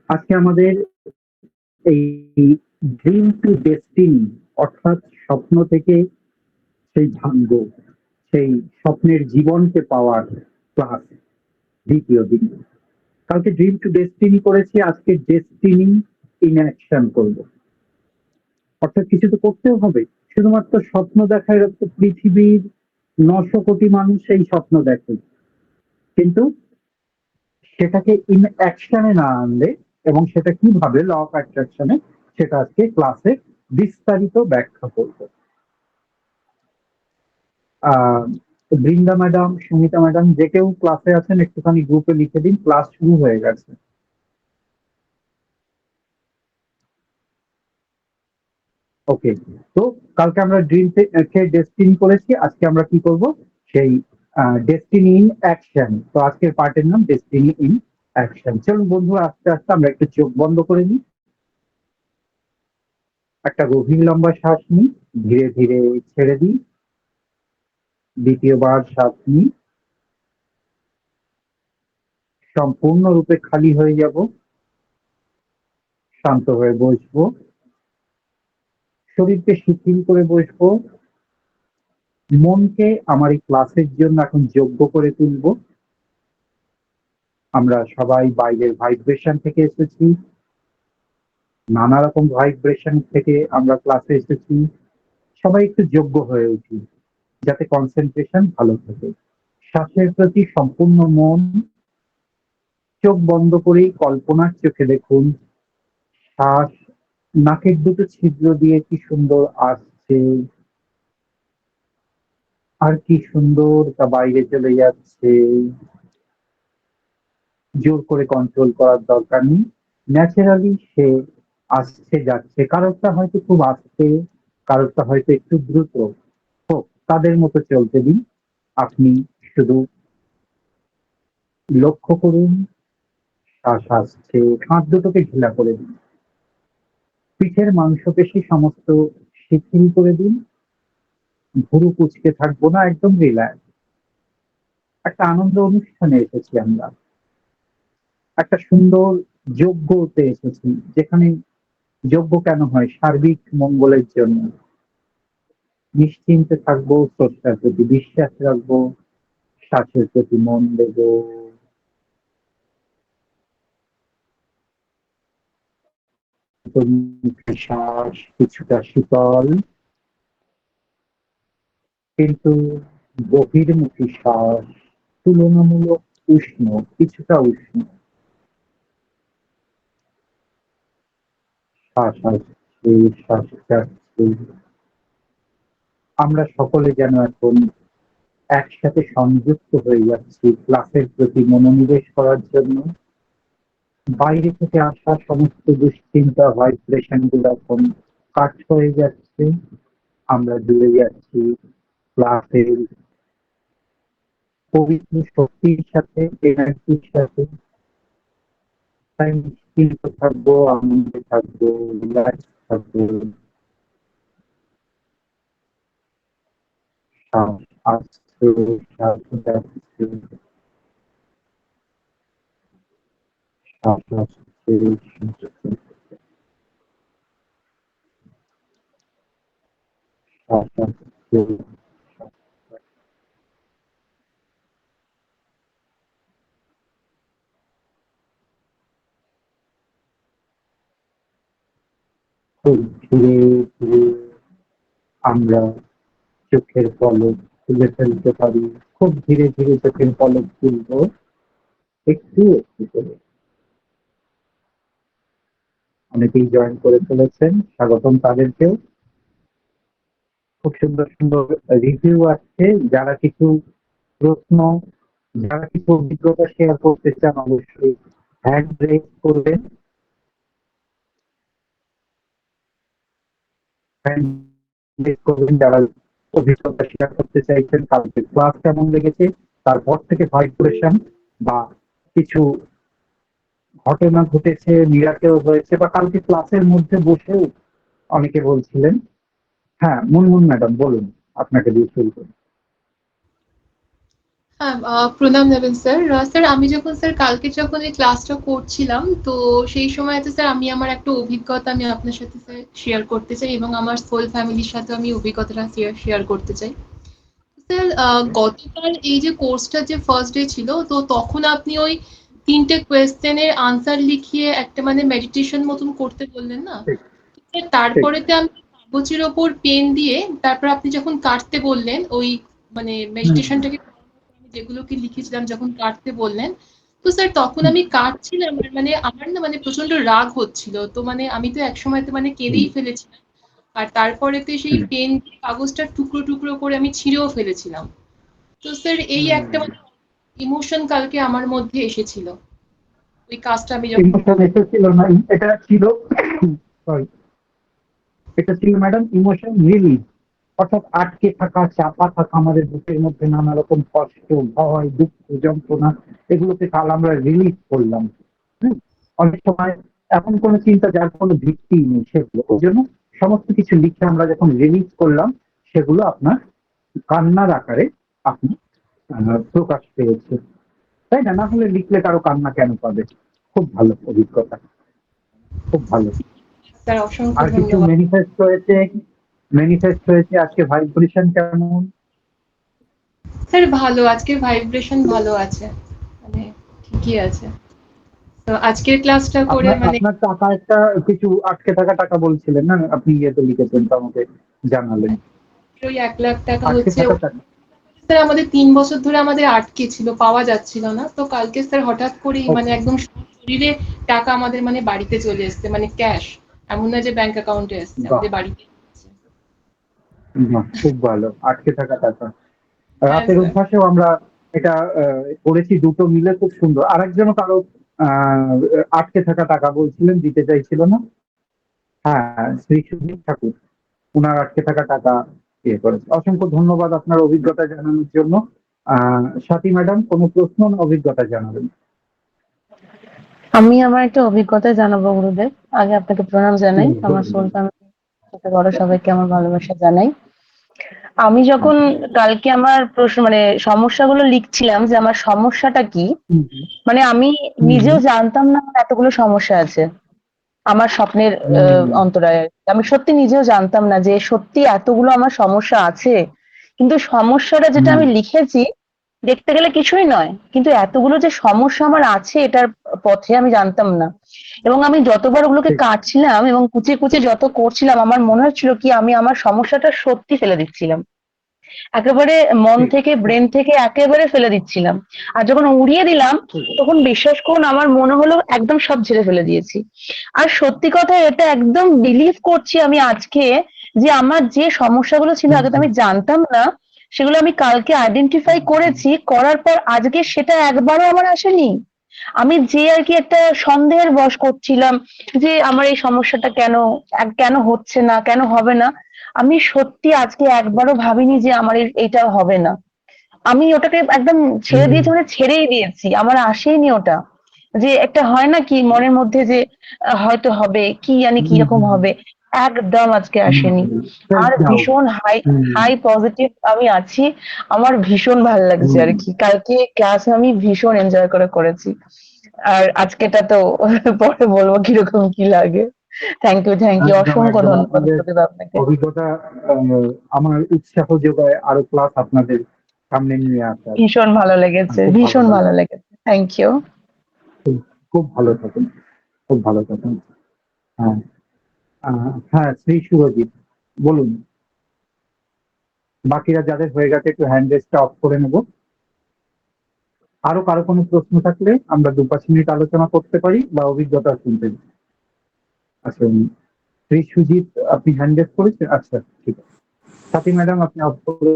আজকে আমাদের এই ড্রিম টু ডেস্টিনি অর্থাৎ স্বপ্ন থেকে সেই ভাগ্য, সেই স্বপ্নের জীবনকে পাওয়ার ক্লাস দ্বিতীয় দিন। কালকে ড্রিম টু ডেস্টিনি করেছি, আজকে ডেস্টিনি ইন অ্যাকশন করবো। অর্থাৎ কিছু তো করতেও হবে। শুধুমাত্র স্বপ্ন দেখার তো পৃথিবীর 900 কোটি মানুষ এই স্বপ্ন দেখে, কিন্তু সেটাকে ইন অ্যাকশনে না আনলে এবং সেটা কিভাবে ল অফ অ্যাট্রাকশনে, সেটা আজকে ক্লাসে বিস্তারিত ব্যাখ্যা করব। আহ বৃন্দা ম্যাডাম, সুমিতা ম্যাডাম, যে কেউ ক্লাসে আছেন একটুখানি গ্রুপে লিখে দিন, ক্লাস শুরু হয়ে গেছে। ওকে, তো কালকে আমরা ড্রিম কে ডেস্টিনি করেছি, আজকে আমরা কি করব? সেই ডেস্টিনি ইন অ্যাকশন। তো আজকের পার্টের নাম ডেস্টিনি ইন অ্যাকশন। চলুন বন্ধুরা, আস্তে আস্তে আমরা একটু চোখ বন্ধ করে নিই, একটা গভীর লম্বা শ্বাস নিই, ধীরে ধীরে ছেড়ে দিই, দ্বিতীয়বার শ্বাস নিই, সম্পূর্ণরূপে খালি হয়ে যাব, শান্ত হয়ে বসবো, শরীরকে শিথিল করে বসবো, মনকে আমার এই ক্লাসের জন্য এখন যোগ্য করে তুলবো। আমরা সবাই বাইরের ভাইব্রেশন থেকে এসেছি, নানা রকম ভাইব্রেশন থেকে আমরা ক্লাসে এসেছি। সবাই একটু যোগ্য হয়ে উঠি, যাতে কনসেন্ট্রেশন ভালো থাকে। শ্বাসের প্রতি সম্পূর্ণ মন, চোখ বন্ধ করেই কল্পনার চোখে দেখুন শ্বাস নাকের দুটো ছিদ্র দিয়ে কি সুন্দর আসছে, আর কি সুন্দর তা বাইরে চলে যাচ্ছে। জোর করে কন্ট্রোল করার দরকার নেই, ন্যাচারালি সে আসছে যাচ্ছে। কারোরটা হয়তো খুব আস্তে, কারোরটা হয়তো একটু দ্রুত হোক, তাদের মতো চলতে দিন। আপনি শুধু লক্ষ্য করুন শ্বাস আসছে, হাত দুটোকে ঢিলা করে দিন, পিঠের মাংসপেশি সমস্ত শিথিল করে দিন, ভুরু কুঁচকে থাকবো না, একদম রিল্যাক্স। একটা আনন্দ অনুষ্ঠানে এসেছি আমরা, একটা সুন্দর যজ্ঞতে এসেছি, যেখানে যজ্ঞ কেন হয়? সার্বিক মঙ্গলের জন্য। নিশ্চিন্তে থাকবো, স্রষ্টার প্রতি বিশ্বাস রাখবো, শ্বাসের প্রতি মন দেবো। অন্তর্মুখী শ্বাস কিছুটা শীতল, কিন্তু বহির্মুখী শ্বাস তুলনামূলক উষ্ণ, কিছুটা উষ্ণ। শ্বাস আসছে, শ্বাস যাচ্ছে। আমরা সকলে যেন এখন একসাথে সংযুক্ত হয়ে যাচ্ছি ক্লাসের প্রতি মনোনিবেশ করার জন্য। বাইরে থেকে আসা সমস্ত দুশ্চিন্তা ভাইব্রেশন গুলো এখন কাট হয়ে যাচ্ছে, আমরা জুড়ে যাচ্ছি ক্লাসের পবিত্র শক্তির সাথে, এনার্জির সাথে। তাই নিশ্চিন্ত থাকবো, আনন্দে থাকবো, রিল্যাক্স থাকবো। শ্বাস আসছে, শ্বাস যাচ্ছে, শ্বাস আসছে, শ্বাস আসছে। খুব ধীরে ধীরে আমরা চোখের পলক খুলে ফেলতে পারি। খুব ধীরে ধীরে চোখের পলক খুলবো, একটু একটু করে। অনেকেই জয়েন করে ফেলেছেন, স্বাগতম তাদেরকেও। খুব সুন্দর সুন্দর রিভিউ আসছে। যারা কিছু প্রশ্ন, যারা কিছু অভিজ্ঞতা শেয়ার করতে চান, অবশ্যই হ্যান্ড রেজ করবেন। হ্যান্ড রেজ করবেন যারা অভিজ্ঞতা শেয়ার করতে চাইছেন, কালকে ক্লাস কেমন লেগেছে, তারপর থেকে ভাইব্রেশন বা কিছু ঘটনা ঘটেছে, মিরাকেল হয়েছে, বা কালকে ক্লাসের মধ্যে বসেও অনেকে বলছিলেন। হ্যাঁ, মুনমুন ম্যাডাম বলুন, আপনাকে দিয়ে শুরু করি। হ্যাঁ, প্রণাম নেবেন স্যার। স্যার আমি যখন কালকে যখন এই ক্লাসটা করছিলাম, তো সেই সময়তে স্যার আমি আমার একটা অভিজ্ঞতা আমি আপনার সাথে স্যার শেয়ার করতে চাই এবং আমার হোল ফ্যামিলির সাথে আমি অভিজ্ঞতাটা শেয়ার করতে চাই। স্যার গতকাল এই যে কোর্সটা যে ফার্স্ট ডে ছিল, তো তখন আপনি ওই ৩টে কোয়েশ্চেনের আনসার লিখিয়ে একটা মানে মেডিটেশন মতন করতে বললেন না? ঠিক। স্যার ঠিক। তারপরেতে আমি কাগজের ওপর পেন দিয়ে তারপর আপনি যখন কাটতে বললেন ওই মানে হুম, মেডিটেশনটাকে আমি যেগুলোকে লিখেছিলাম যখন কাটতে বললেন, তো স্যার তখন হুম, আমি কাটছিলাম আর মানে আমার না মানে প্রচন্ড রাগ হচ্ছিল। তো মানে আমি তো একসময় তো মানে হুম, কেঁদেই ফেলেছিলাম। আর তারপরেতে সেই হুম, পেন দিয়ে কাগজটা টুকরো, টুকরো করে আমি ছিঁড়েও ফেলেছিলাম। তো স্যার এই একটা হুম। মানে ইমোশন কালকে আমার মধ্যে এসেছিল। ওই কাজটা আমি যখন ইমোশন এসেছিল না, এটা ছিল, সরি, এটা ছিল ম্যাডাম ইমোশন রিলিজ। অর্থাৎ আটকে থাকা, চাপা থাকা আমাদের বুকের মধ্যে নানা রকম কষ্ট, ভয়, দুঃখ, যন্ত্রণা, এগুলোকে কাল আমরা রিলিজ করলাম। হুম? অনেক সময় এমন কোনো চিন্তা যার কোনো ভিত্তি নেই, সেগুলো ওই জন্য সমস্ত কিছু লিখে আমরা যখন রিলিজ করলাম, সেগুলো আপনার কান্নার আকারে আপনি প্রকাশ পেয়েছে, তাই না? না হলে লিখলে কারো কান্না কেন পাবে? খুব ভালো অভিজ্ঞতা, খুব ভালো। স্যার অসংখ্য আর কিছু ধন্যবাদ। ম্যানিফেস্ট হয়েছে, ম্যানিফেস্ট হয়েছে আজকে ভাইব্রেশন কেমন? স্যার ভালো, আজকের ভাইব্রেশন ভালো আছে। মানে ঠিকই আছে। তো আজকের ক্লাসটা করে আপনার মানে আপনার টাকা একটা কিছু আটকে থাকা টাকা বলছিলেন না, আপনি ইয়েতে লিখেছেন তো আমাকে জানালেন, ওই ১,০০,০০০ টাকা আটকে হচ্ছে থাকা টাকা। স্যার আমাদের ৩ বছর ধরে আমাদের আটকে ছিল, পাওয়া যাচ্ছিল না। তো কালকে স্যার হঠাৎ করেই মানে ওকে। একদম শরীরে টাকা আমাদের মানে বাড়িতে চলে এসছে, মানে ক্যাশ। এমন না যে ব্যাংক অ্যাকাউন্টে এসছে, বাহ, আমাদের বাড়িতে এসছে। বাহ, খুব ভালো, আটকে থাকা টাকা। হ্যাঁ রাতের স্যার। অভ্যাসেও আমরা এটা করেছি, দুটো মিলে খুব সুন্দর। আরেকজনও কারো আহ আটকে থাকা টাকা বলছিলেন, দিতে চাইছিল না। হ্যাঁ, শ্রী সুধীর ঠাকুর, উনার আটকে থাকা টাকা ইয়ে করেছে। অসংখ্য ধন্যবাদ আপনার অভিজ্ঞতা জানানোর জন্য। স্বাতী ম্যাডাম, কোনো প্রশ্ন না অভিজ্ঞতা জানাবেন? আমি আমার একটা অভিজ্ঞতা জানাবো গুরুদেব। আগে আপনাকে প্রণাম জানাই। আমার বলুন, সোল বলুন। ফ্যামিলি ছোট বড় সবাইকে আমার ভালোবাসা জানাই। আমি যখন কালকে আমার প্রশ্ন মানে সমস্যাগুলো লিখছিলাম যে আমার সমস্যাটা কি, হুম, মানে আমি হুম, নিজেও হুম, জানতাম না আমার এতগুলো সমস্যা আছে আমার স্বপ্নের হুম, অন্তরায়। আমি সত্যি নিজেও জানতাম না যে সত্যি এতগুলো আমার সমস্যা আছে। কিন্তু সমস্যাটা যেটা হুম, আমি লিখেছি দেখতে গেলে কিছুই নয়। কিন্তু এতগুলো যে সমস্যা আমার আছে এটার পথে আমি জানতাম না। এবং আমি যতবার ওগুলোকে ঠিক। কাটছিলাম এবং কুচিয়ে কুচিয়ে যত করছিলাম আমার মনে হচ্ছিল কি আমি আমার সমস্যাটা সত্যি ফেলে দিচ্ছিলাম। একেবারে মন ঠিক। থেকে ব্রেন থেকে একেবারে ফেলে দিচ্ছিলাম। আর যখন উড়িয়ে দিলাম ঠিক। তখন বিশ্বাস করুন আমার মনে হলো একদম সব ঝেড়ে ফেলে দিয়েছি। আর সত্যি কথা এটা একদম বিলিভ করছি আমি আজকে যে আমার যে সমস্যাগুলো ছিল হুম, আগে তো হুম, আমি জানতাম না, সেগুলো আমি কালকে আইডেন্টিফাই করেছি, করার পর আজকে সেটা একবারও আমার আসেনি। আমি যে আর কি একটা সন্দেহের বশ করছিলাম যে আমার এই সমস্যাটা কেন কেন হচ্ছে না, কেন হবে না, আমি সত্যি আজকে একবারও ভাবিনি যে আমার এইটা হবে না। আমি ওটাকে একদম ছেড়ে হুম, দিয়েছি, মানে ছেড়েই দিয়েছি, আমার আসেইনি ওটা। যে একটা হয় না কি মনের মধ্যে যে হয়তো হবে, কি জানি হুম, কিরকম হুম, হবে, একদম আজকে আসেনি। সেলফ আর ডাউট। ভীষণ হাই হুম, হাই পজিটিভ আমি আছি। আমার ভীষণ ভালো লাগছে হুম, আর কি, কালকে ক্লাস আমি ভীষণ এনজয় করে করেছি। আর আজকেটা তো পরে বলবো কিরকম কি লাগে। থ্যাংক ইউ, একদম অসংখ্য একদম ধন্যবাদ আপনাদের প্রদীপ আপনাকে। অভিজ্ঞতা আহ, আমার উৎসাহ যোগায় আরো ক্লাস আপনাদের সামনে নিয়ে আসার। ভীষণ ভালো লেগেছে, খুব ভালো ভীষণ ভালো লাগলো। লেগেছে। Thank you. খুব খুব ভালো থাকুন, খুব ভালো থাকুন। হ্যাঁ, হ্যাঁ, শ্রী সুরজিৎ, বলুন। বাকিরা যাদের হয়ে গেছে একটু হ্যান্ড রেসটা অফ করে নেব। আরো কারো কোনো প্রশ্ন থাকলে আমরা 2-5 মিনিট আলোচনা করতে পারি বা অভিজ্ঞতা শুনতে। আচ্ছা, শ্রী সুজিত, আপনি হ্যান্ড রেস করেছেন? আচ্ছা, ঠিক আছে। সাথী ম্যাডাম, আপনি অফ করে।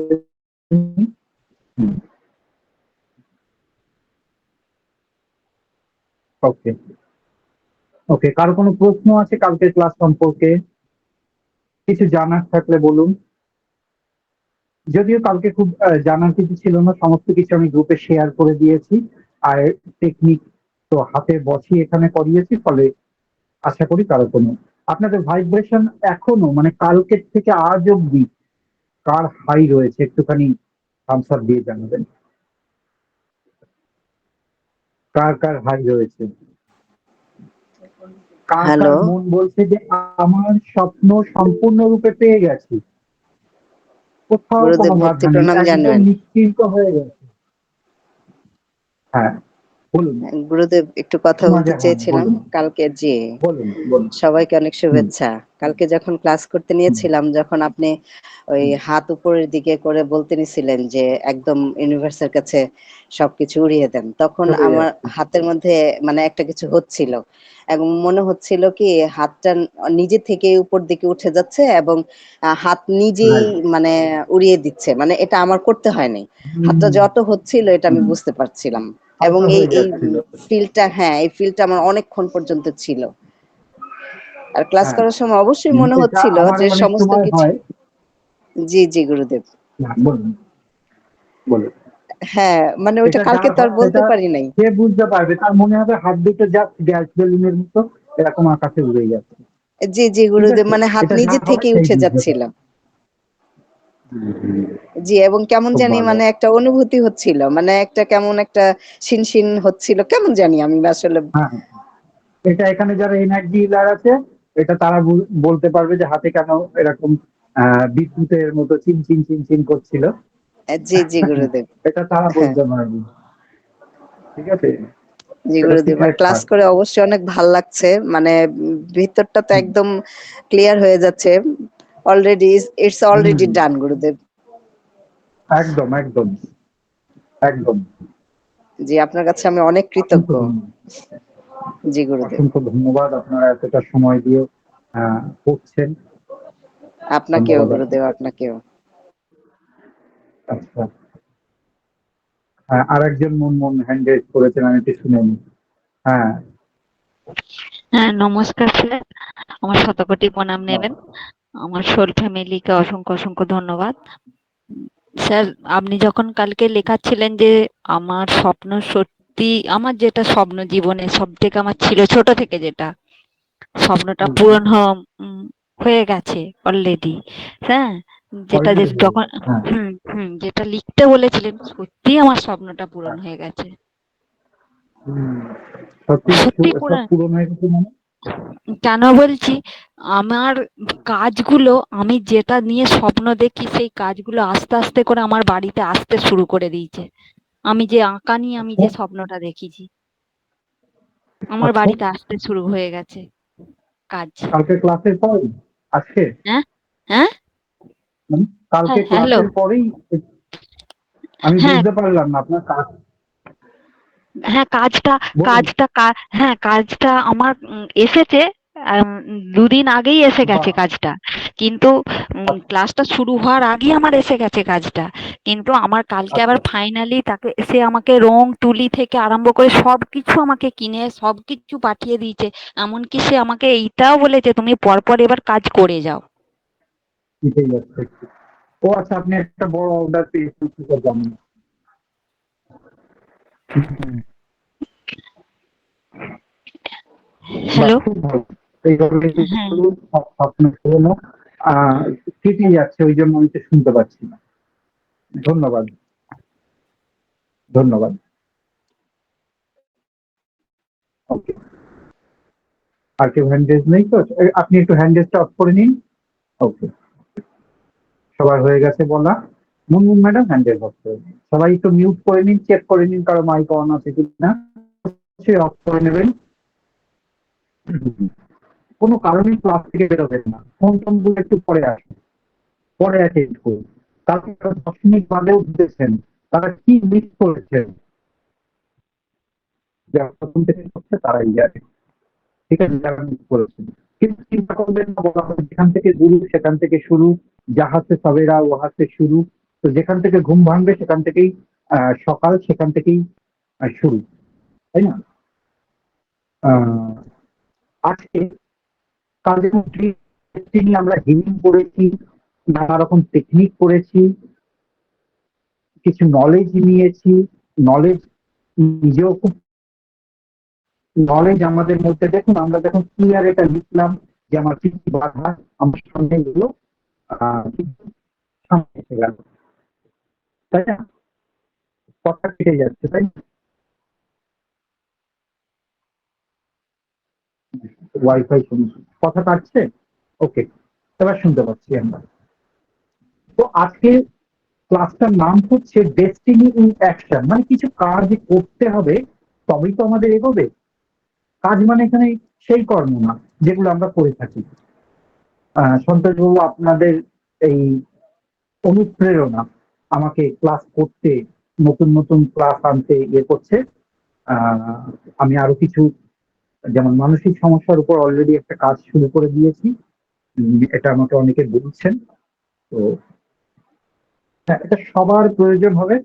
ওকে, ওকে, কারো কোনো প্রশ্ন আছে কালকের ক্লাস সম্পর্কে? কিছু জানার থাকলে বলুন। যদিও কালকে খুব জানার কিছু ছিল না, সমস্ত কিছু আমি গ্রুপে শেয়ার করে দিয়েছি। আর টেকনিক তো হাতে বসিয়ে এখানে করিয়েছি, ফলে আশা করি কারো কোনো আপনাদের ভাইব্রেশন এখনো মানে কালকের থেকে আজ অব্দি কার হাই রয়েছে একটুখানি থামস আপ দিয়ে জানাবেন। কার কার হাই রয়েছে? কার কার হ্যালো মন বলছে যে আমার স্বপ্ন সম্পূর্ণরূপে পেয়ে গেছি, কোথাও কোনো গুরুদেব, ভক্তি বাধা নেই, প্রণাম একদম জানাবেন। নিশ্চিন্ত হয়ে গেছে। হ্যাঁ, বলুন। গুরুদেব, একটু কথা বলতে সমাজে হ্যাঁ, চেয়েছিলাম। বলুন কালকে যে বলুন বলুন। সবাইকে অনেক হুম, শুভেচ্ছা। কালকে যখন ক্লাস করতে হুম, নিয়েছিলাম, যখন আপনি ওই হুম, হাত উপরের দিকে করে বলতে নিছিলেন যে একদম ইউনিভার্সের কাছে সবকিছু উড়িয়ে দেন, তখন চলে আমার যাচ্ছে। হাতের মধ্যে মানে একটা কিছু হচ্ছিল এবং মনে হচ্ছিল কি হাতটা নিজে থেকে উপর দিকে উঠে যাচ্ছে এবং হাত নিজেই রাইট। মানে উড়িয়ে দিচ্ছে, মানে এটা আমার করতে হয়নি। হাতটা হুম, যত হচ্ছিল এটা আমি হুম, বুঝতে পারছিলাম এবং হালকা এই হয়ে এই যাচ্ছিল। ফিলটা, হ্যাঁ, এই ফিলটা আমার অনেকক্ষণ পর্যন্ত ছিল। আর ক্লাস হ্যাঁ, করার সময় অবশ্যই মনে এটা হচ্ছিল আমারও যে অনেক সমস্ত সময় কিছু। হয়। জি, জি গুরুদেব। হ্যাঁ, বলুন বলুন। হ্যাঁ, মানে ওইটা এটা কালকে যার তো আর হয় বলতে সেটা পারি নাই। সে বুঝতে পারবে, তার মনে হবে হাত দুটো জাস্ট গ্যাস বেলুনের মতো এরকম আকাশে উড়ে যাচ্ছে। জি, জি ঠিক গুরুদেব, আছে, মানে হাত এটা নিজে যার হবে থেকেই সেই উঠে বুঝতে যাচ্ছিল। পারবে। হুম, হুম, জি, এবং কেমন খুব জানি ভালো। মানে একটা অনুভূতি হচ্ছিল। মানে একটা কেমন একটা শিনশিন হচ্ছিল। কেমন জানি আমি আসলে। হ্যাঁ, এটা এখানে যারা এনার্জি হিলার আছে, এটা তারা বলতে পারবে যে হাতে কেন এরকম বিদ্যুতের মতো চিন চিন চিন চিন করছিল। জি, জি গুরুদেব। এটা তারা হ্যাঁ, বলতে পারবে। ঠিক আছে, জি এটা গুরুদেব। আর সিক্রেট ক্লাস থাক। করে অবশ্যই অনেক ভাল লাগছে। মানে ভিতরটা তো একদম ক্লিয়ার হয়ে যাচ্ছে। Already it's hmm, already done গুরুদেব। একদম একদম একদম। জি, আপনার কাছে আমি অনেক কৃতজ্ঞ। অসংখ্য ধন্যবাদ। জি গুরুদেব। অসংখ্য ধন্যবাদ, আপনারা এতটা সময় দিয়ে পড়ছেন। আপনাকেও ধন্যবাদ গুরুদেব, আপনাকে। আপনাকেও। আচ্ছা, আরেকজন মন মন হ্যান্ড রেজ করেছেন, আমি একটু শুনে নিই। হ্যাঁ, হ্যাঁ, নমস্কার স্যার। আমার শতকোটি প্রণাম নেবেন। আমার সোল ফ্যামিলিকে অসংখ্য অসংখ্য ধন্যবাদ। স্যার, আপনি যখন কালকে লেখাচ্ছিলেন যে আমার স্বপ্ন সত্যি, আমার যেটা স্বপ্ন জীবনে সব থেকে আমার ছিল ছোট থেকে, যেটা স্বপ্নটা হুম, পূরণ হয়ে গেছে অলরেডি। হ্যাঁ, যেটা যে অলরেডি হয়ে যখন গেছে। হ্যাঁ, যেটা লিখতে বলেছিলেন, সত্যি আমার স্বপ্নটা পূরণ হ্যাঁ, হয়ে গেছে। হুম, সত্যি সত্যি সব পূরণ। পূরণ হয়ে গেছে মানে? কেন বলছি, আমার কাজগুলো, আমি যেটা নিয়ে স্বপ্ন দেখি সেই কাজগুলো আস্তে আস্তে করে আমার বাড়িতে আসতে শুরু করে দিয়েছে। আমি যে আঁকা নিয়ে আমি আচ্ছা যে স্বপ্নটা দেখেছি, আমার আচ্ছা, বাড়িতে আসতে শুরু হয়ে গেছে কাজ। কালকে ক্লাসের পর, আজকে হ্যাঁ, হ্যাঁ, মানে কালকে হ্যাঁ, হ্যালো, ক্লাসের পরেই? আমি হ্যাঁ, বুঝতে পারলাম না আপনার কাজ। হ্যাঁ, কাজটা বলুন। কাজটা হ্যাঁ, কাজটা আমার এসেছে। আম, দুদিন আগেই এসে গেছে বাহ, কাজটা। কিন্তু ক্লাসটা শুরু হওয়ার আগেই আমার এসে গেছে কাজটা। কিন্তু আমার কালকে আবার আচ্ছা, ফাইনালি তাকে, সে আমাকে রং তুলি থেকে আরম্ভ করে সবকিছু আমাকে কিনে সবকিছু পাঠিয়ে দিয়েছে। এমনকি সে আমাকে এইটাও বলেছে, তুমি পরপর এবার কাজ করে যাও। শিখে যাচ্ছে একটু। ও আচ্ছা, আপনি একটা বড় অর্ডার পেয়েছেন, সেটা জানেন। হুম, বাহ, হ্যালো। খুব ভালো। এইভাবে হ্যাঁ, স্বপ্ন পূরণ হোক। কেটে যাচ্ছে, ওই জন্য আমি তো শুনতে পাচ্ছি না। ধন্যবাদ, ধন্যবাদ। ওকে, আর কেউ হ্যান্ডেজ নেই তো? আপনি একটু হ্যান্ডেজটা অফ করে নিন। ওকে, সবার হয়ে গেছে বলা। মুনমুন ম্যাডাম হ্যান্ডেজ অফ করে নিন। সবাই একটু মিউট করে নিন, চেক করে নিন কারো মাইক অন আছে কিনা। সে অফ করে নেবেন। কোনো কারণেই ক্লাস থেকে বেরোবেন না, ফোন টোন গুলো একটু পরে আসুন, পরে অ্যাটেন্ড করুন। কালকে 10 মিনিট বাদেও দিতেছেন, তারা কি মিস করেছেন, যারা প্রথম থেকে করছে তারাই জানে। ঠিক আছে, যারা মিস করেছেন। কিন্তু চিন্তা করবেন না, বলা হয় যেখান থেকে গুরু সেখান থেকে শুরু, যাহাতে সবেরা ওহাতে শুরু। তো যেখান থেকে ঘুম ভাঙবে সেখান থেকেই সকাল, সেখান থেকেই শুরু, তাই না? আহ আজকে কাজের মধ্যে আমরা হিলিং করেছি, নানা রকম টেকনিক করেছি, কিছু নলেজ নিয়েছি। নলেজ নিজেও খুব, নলেজ আমাদের মধ্যে, দেখুন আমরা যখন ক্লিয়ার এটা লিখলাম যে আমার কি কি বাধা আমার সামনে এগুলো কিন্তু সামনে এসে গেল, তাই না? কথা কেটে যাচ্ছে, তাই না? ওয়াইফাই সমস্যা, কথা কাটছে? ওকে, এবার শুনতে পাচ্ছি আমরা। তো আজকে ক্লাসটার নাম হচ্ছে ডেস্টিনি ইন অ্যাকশন, মানে কিছু কাজ করতে হবে তবেই তো আমাদের এগোবে। কাজ মানে এখানে সেই কর্ম না যেগুলো আমরা করে থাকি। সন্তোষবাবু, আপনাদের এই অনুপ্রেরণা আমাকে ক্লাস করতে, নতুন নতুন ক্লাস আনতে ইয়ে করছে। আমি আরো কিছু, যেমন মানসিক সমস্যার উপর অলরেডি একটা কাজ শুরু করে দিয়েছি, এটা আমাকে অনেকে বলছেন। তো হ্যাঁ, এটা সবার প্রয়োজন হবে,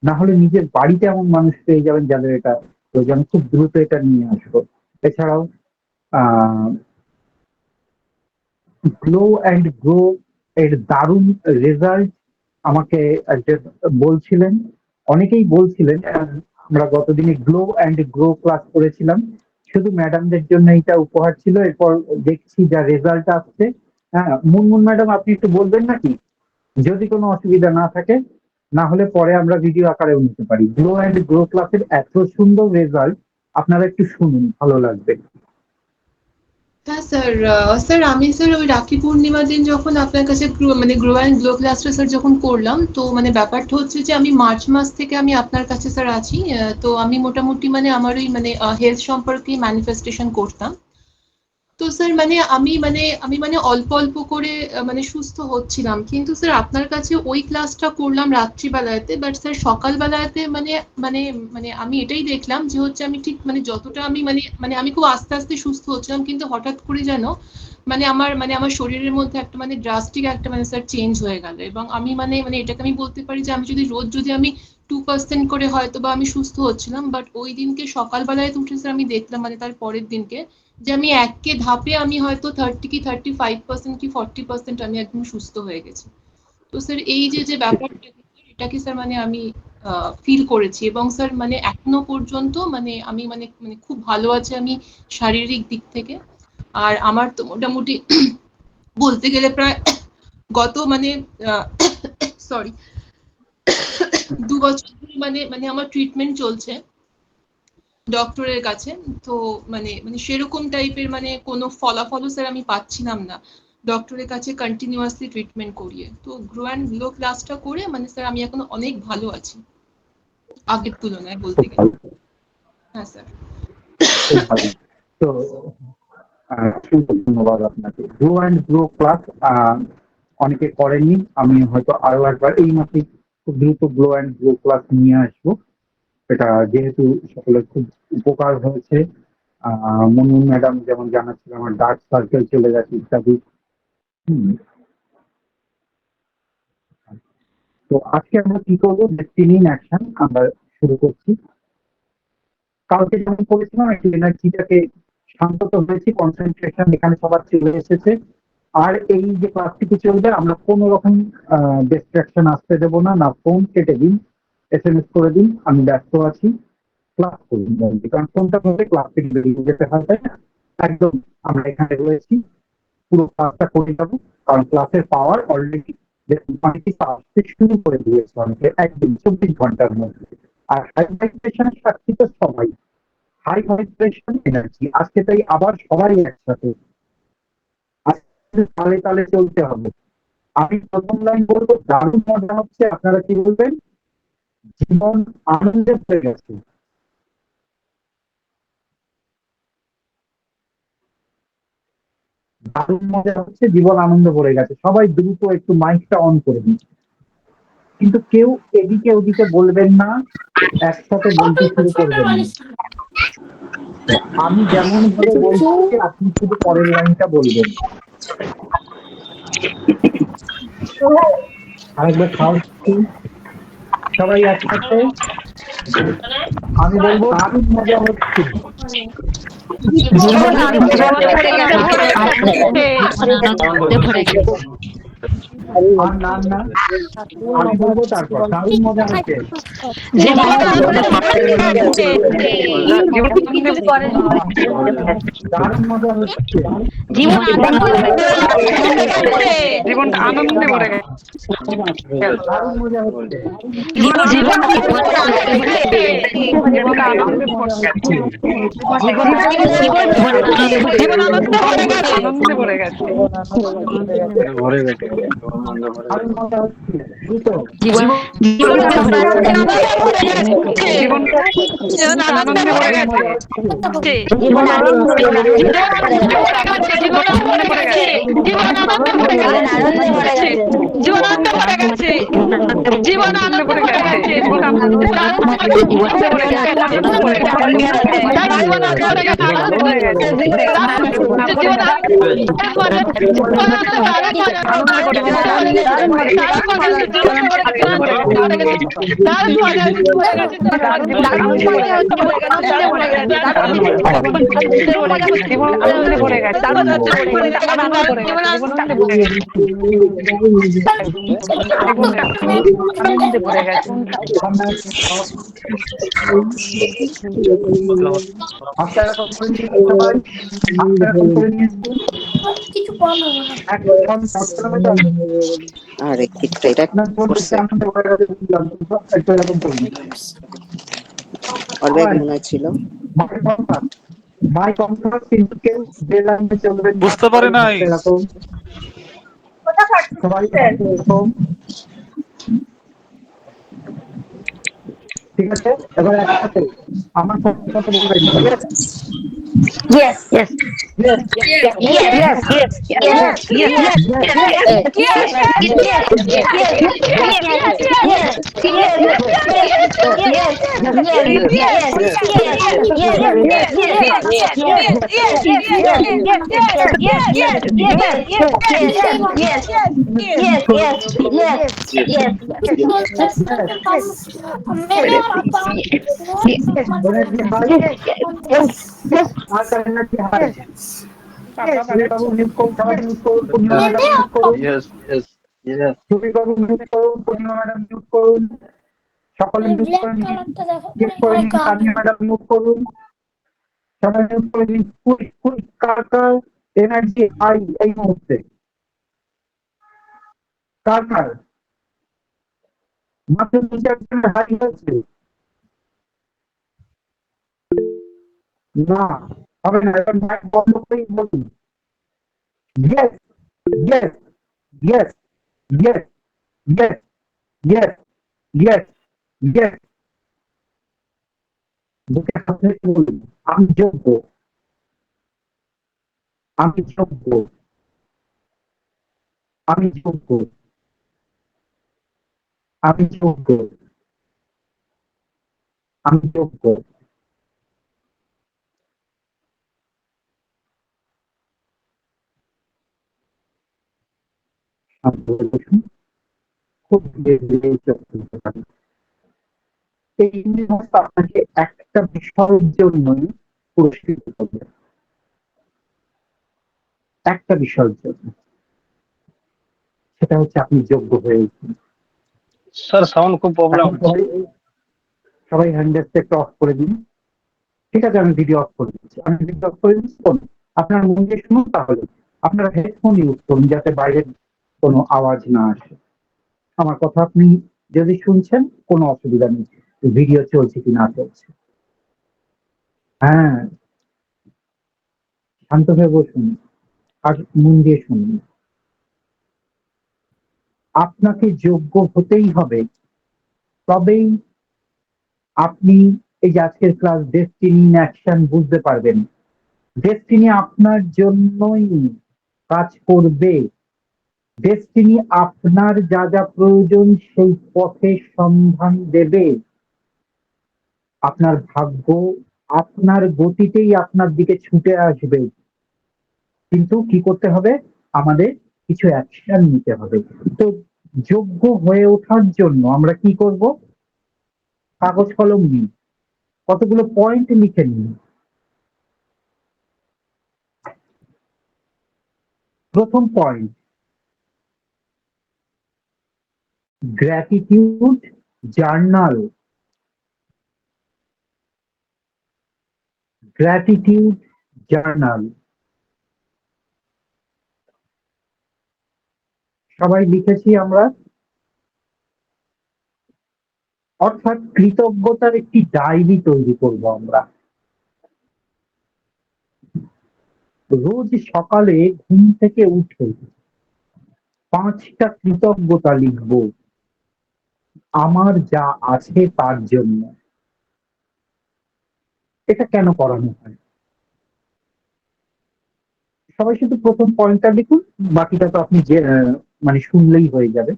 না হলে নিজের বাড়িতে এমন মানুষ পেয়ে যাবেন যাদের এটা প্রয়োজন, খুব দ্রুত এটা নিয়ে আসবো। এছাড়াও গ্লো অ্যান্ড গ্রো এর দারুণ রেজাল্ট আমাকে বলছিলেন, অনেকেই বলছিলেন। আমরা গতদিনে গ্লো অ্যান্ড গ্রো ক্লাস করেছিলাম, শুধু ম্যাডামদের জন্য এটা উপহার ছিল। এরপর দেখছি যা রেজাল্ট আসছে। হ্যাঁ, মুনমুন ম্যাডাম, আপনি একটু বলবেন নাকি যদি কোনো অসুবিধা না থাকে? না হলে পরে আমরা ভিডিও আকারেও নিতে পারি। গ্লো অ্যান্ড গ্রো ক্লাসের এত সুন্দর রেজাল্ট, আপনারা একটু শুনুন, ভালো লাগবে। হ্যাঁ স্যার, স্যার আমি স্যার ওই রাখি পূর্ণিমার দিন যখন আপনার কাছে মানে গ্রো অ্যান্ড গ্লো ক্লাসটা স্যার যখন করলাম, তো মানে ব্যাপারটা হচ্ছে যে আমি মার্চ মাস থেকে আমি আপনার কাছে স্যার আছি। তো আমি মোটামুটি মানে আমার ওই মানে হেলথ সম্পর্কে ম্যানিফেস্টেশন করতাম। তো স্যার মানে আমি অল্প অল্প করে মানে সুস্থ হচ্ছিলাম, কিন্তু স্যার আপনার কাছে ওই ক্লাসটা করলাম রাত্রিবেলাতে, বাট স্যার সকালবেলাতে মানে মানে মানে আমি এটাই দেখলাম যে হচ্ছে আমি ঠিক মানে যতটা আমি মানে মানে আমি খুব আস্তে আস্তে সুস্থ হচ্ছিলাম, কিন্তু হঠাৎ করে যেন আমার শরীরের মধ্যে একটা মানে ড্রাস্টিক একটা মানে স্যার চেঞ্জ হয়ে গেল। এবং আমি মানে মানে এটাকে আমি বলতে পারি যে আমি যদি আমি 2% করে হয়তো বা আমি সুস্থ হচ্ছিলাম, বাট ওই দিনকে সকালবেলায় উঠে স্যার আমি দেখলাম মানে তার পরের দিনকে যে আমি একে ধাপে আমি হয়তো 30 কি 35% কি 40% আমি একদম সুস্থ হয়ে গেছি। তো স্যার এই যে ব্যাপারটা, এটাকে স্যার মানে আমি ফিল করেছি। এবং স্যার মানে এখনো পর্যন্ত মানে আমি মানে মানে খুব ভালো আছে আমি শারীরিক দিক থেকে। আর আমার তো মোটামুটি বলতে গেলে প্রায় গত মানে সরি 2 বছর ধরে মানে মানে আমার ট্রিটমেন্ট চলছে ডক্টরের কাছে। তো মানে মানে সেরকম টাইপের মানে কোনো ফলাফলও স্যার আমি পাচ্ছিলাম না ডক্টরের কাছে কন্টিনিউয়াসলি ট্রিটমেন্ট করিয়ে। তো গ্রো অ্যান্ড গ্লো ক্লাসটা করে মানে স্যার আমি এখন অনেক ভালো আছি আগের তুলনায় বলতে খুব গেলে। ভালো, হ্যাঁ স্যার। খুব ভালো। তো অসংখ্য ধন্যবাদ আপনাকে। গ্রো অ্যান্ড গ্রো ক্লাস অনেকে করেননি, আমি হয়তো আরো একবার এই মাসে খুব দ্রুত গ্লো অ্যান্ড গ্রো ক্লাস নিয়ে আসবো। এটা যেহেতু সকলের খুব উপকার হয়েছে। মুনমুন ম্যাডাম যেমন জানাচ্ছিল আমার ডার্ক সার্কেল চলে গেছে ইত্যাদি। হুম, তো আজকে আমরা কি করবো, ডেস্টিনি ইন অ্যাকশন আমরা শুরু করছি। কালকে যেমন করেছিলাম একটু এনার্জিটাকে শান্ত হয়েছি, কনসেন্ট্রেশন এখানে সবার চলে এসেছে। আর এই যে ক্লাসটিতে চলবে, আমরা কোনো রকম ডিস্ট্রাকশন আসতে দেবো না। না ফোন, কেটে দিন, SMS করে দিন আমি ব্যস্ত আছি, ক্লাস করুন। কারণ ফোনটা ধরে ক্লাস থেকে বেরিয়ে যেতে হয়, তাই না? একদম আমরা এখানে রয়েছি, পুরো ক্লাসটা করে যাবো। কারণ ক্লাসের পাওয়ার অলরেডি অনেক কিছু আসতে শুরু করে দিয়েছে, অনেকে একদম 24 ঘন্টার মধ্যে। আর হাই ভাইব্রেশনের সাক্ষী তো সবাই, হাই ভাইব্রেশন এনার্জি। আজকে তাই আবার সবাই একসাথে আজকে তালে তালে চলতে হবে। আমি প্রথম লাইন বলবো, দারুণ মজা হচ্ছে, আপনারা কি বলবেন? জীবন আনন্দে হয়ে গেছে। দারুণ মজা হচ্ছে, জীবন আনন্দ ভরে গেছে। সবাই দ্রুত একটু মাইকটা অন করে দিন, কিন্তু কেউ এদিকে ওদিকে বলবেন না, একসাথে বলতে শুরু করবেন না। আমি যেমন ভাবে বলছি আপনি শুধু পরের লাইনটা বলবেন। আরেকবার সাউন্ড, সবাই একসাথে। আমি বলবো দারুণ মজা হচ্ছে, আনন্দে ভরে গেছে। আর না না আমি বলবো তারপর দারুণ মজা হচ্ছে জীবন দারুণ মজা হচ্ছে জীবন জীবনটা আনন্দে ভরে গেছে। দারুণ মজা হচ্ছে জীবনটা আনন্দে ভরে গেছে। আনন্দে ভরে গেছে। দারুণ মজা হচ্ছে বুঝতো জীবনটা আনন্দে ভরে গেছে। আপনারা এরকম করে নিয়ে আসতে পারেন আপনারা এরকম করে নিয়ে আসতে এখন বর্তমানে তো আর একটু এটা আপনার করছে আনন্দ করে গেছে বুঝলাম একটু এরকম করুন ওর ব্যাগ মনে হয় ছিল মাই কমফর্ট কিন্তু কেউ বেলাইনে চলবেন না। বুঝতে পারি নাই। এরকম সবাই এরকম ঠিক আছে এবার একসাথে আমার সাথে বলবেন ঠিক আছে Yes, yes. Yes. Yes, yes, yes, yes, Energy high. Our energy high. Babu mute করুন সবাই মিউট করুন পূর্ণিমা ম্যাডাম মিউট করুন সুবীর বাবু মিউট করুন পূর্ণিমা ম্যাডাম মিউট করুন সকলে মিউট করে নিন চেক করে নিন তানিয়া ম্যাডাম মিউট করুন সবাই মিউট করে নিন কুইক কার কার এনার্জি হাই এই মুহূর্তে কার কার মাত্র 2-4 হাই হচ্ছে না হবে না এখন মাইক বন্ধ করেই বলুন yes yes yes yes yes yes yes yes বুকে হাত রেখে বলুন আমি যোগ্য আমি যোগ্য আমি যোগ্য আমি যোগ্য আমি যোগ্য খুব এই ইউনিভার্স আপনাকে একটা বিষয়ের জন্যই পুরস্কৃত করবে একটা বিষয়ের জন্য সেটা হচ্ছে আপনি যোগ্য হয়ে উঠুন স্যার সাউন্ড খুব প্রবলেম হচ্ছে সবাই হ্যান্ডেলটা একটু অফ করে দিন ঠিক আছে আমি ভিডিও অফ করে দিচ্ছি আমি ভিডিও অফ করে দিচ্ছি আপনার মন দিয়ে শুনুন তাহলে আপনারা হেডফোন ইউজ করুন যাতে বাইরের কোনো আওয়াজ না আসে আমার কথা আপনি যদি শুনছেন কোনো অসুবিধা নেই ভিডিও চলছে কি না চলছে হ্যাঁ শান্ত হয়ে বসুন আর মন দিয়ে শুনুন আপনাকে যোগ্য হতেই হবে তবেই আপনি এই যে আজকের ক্লাস ডেস্টিনি ইন অ্যাকশন বুঝতে পারবেন ডেস্টিনি আপনার জন্যই কাজ করবে ডেস্টিনি আপনার যা যা প্রয়োজন সেই পথে সন্ধান দেবে আপনার ভাগ্য আপনার গতিতেই আপনার দিকে ছুটে আসবে কিন্তু কি করতে হবে আমাদের কিছু অ্যাকশন নিতে হবে তো যোগ্য হয়ে ওঠার জন্য আমরা কি করব কাগজ কলম নিই কতগুলো পয়েন্ট লিখে নিই প্রথম point gratitude journal, gratitude journal. সবাই লিখেছি আমরা, অর্থাৎ কৃতজ্ঞতার একটি ডায়েরি তৈরি করব আমরা। রোজ সকালে ঘুম থেকে উঠে 5টা কৃতজ্ঞতা লিখব আমার যা আছে তার জন্য। এটা কেন করানো হয়? সবাই শুধু প্রথম পয়েন্টটা লিখুন, বাকিটা তো আপনি যে মানে শুনলেই হয়ে যাবে।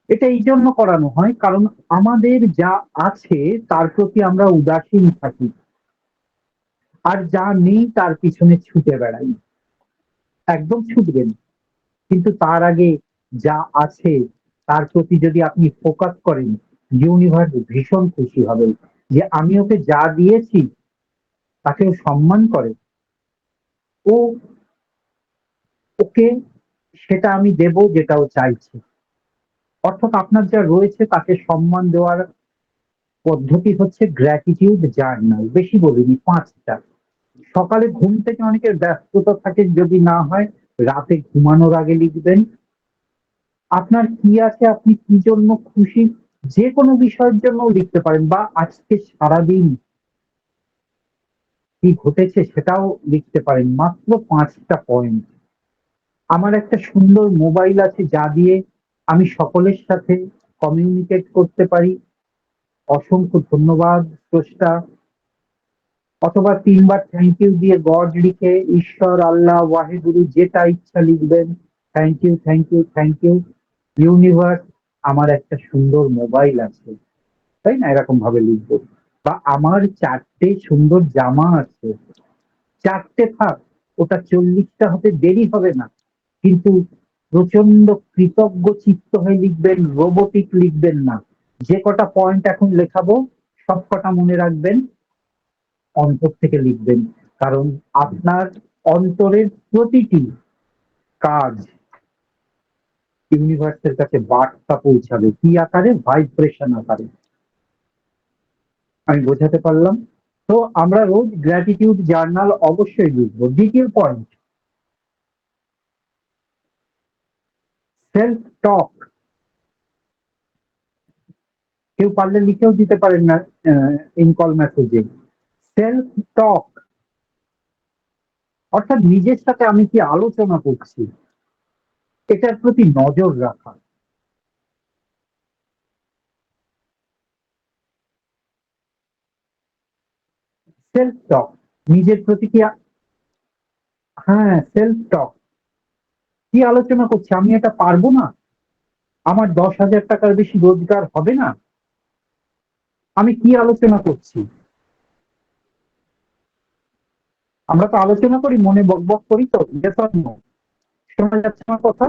এটা এই জন্য করানো হয় কারণ আমাদের যা আছে তার প্রতি আমরা উদাসীন থাকি, আর যা নেই তার পিছনে ছুটে বেড়াই। একদম ছুটবেন, কিন্তু তার আগে যা আছে তার প্রতি যদি আপনি ফোকাস করেন, ইউনিভার্স ভীষণ খুশি হবে যে আমি ওকে যা দিয়েছি তাকে ও সম্মান করে, ও ওকে সেটা আমি দেব যেটা ও চাইছে। অর্থাৎ আপনার যা রয়েছে তাকে সম্মান দেওয়ার পদ্ধতি হচ্ছে গ্র্যাটিটিউড জার্নাল। বেশি বলিনি, 5টা। সকালে ঘুম থেকে অনেকের ব্যস্ততা থাকে, যদি না হয় রাতে ঘুমানোর আগে লিখবেন আপনার কি আছে, আপনি কি জন্য খুশি, যে কোনো বিষয়ের জন্য লিখতে পারেন, বা আজকে সারাদিন কি ঘটেছে সেটাও লিখতে পারেন। মাত্র 5টা পয়েন্ট। আমার একটা সুন্দর মোবাইল আছে যা দিয়ে আমি সকলের সাথে কমিউনিকেট করতে পারি, অসংখ্য ধন্যবাদ স্রষ্টা। অথবা 3বার থ্যাংক ইউ দিয়ে গড লিখে, ঈশ্বর, আল্লাহ, ওয়াহেগুরু, যেটা ইচ্ছা লিখবেন। Thank you, thank you, thank you universe, আমার একটা সুন্দর মোবাইল আছে, তাই না? এরকম ভাবে লিখবো। বা আমার 4টে সুন্দর জামা আছে, 4টে থাক, ওটা 40টা হতে দেরি হবে না, কিন্তু প্রচন্ড কৃতজ্ঞ চিত্ত হয়ে লিখবেন, রোবোটিক লিখবেন না। যে কটা পয়েন্ট এখন লেখাবো সব কটা মনে রাখবেন, অন্তর থেকে লিখবেন, কারণ আপনার অন্তরের প্রতিটি কাজ ইউনিভার্সের কাছে বার্তা পৌঁছাবে। কি আকারে? ভাইব্রেশন আকারে। আমি বোঝাতে পারলাম? তো আমরা রোজ গ্র্যাটিটিউড জার্নাল অবশ্যই লিখবো। দ্বিতীয় পয়েন্ট, সেলফ টক। কেউ পারলে লিখেও দিতে পারেন না ইন কল মেসেজে। সেলফ টক অর্থাৎ নিজের সাথে আমি কি আলোচনা করছি এটার প্রতি নজর রাখা। সেলফ টক, নিজের প্রতি কি, হ্যাঁ সেলফ টক, কি আলোচনা করছি, আমি এটা পারবো না, আমার 10,000 টাকার বেশি রোজগার হবে না, আমি কি আলোচনা করছি। আমরা তো আলোচনা করি, মনে বকবক করি, তো yes or no? শোনা যাচ্ছে আমার কথা?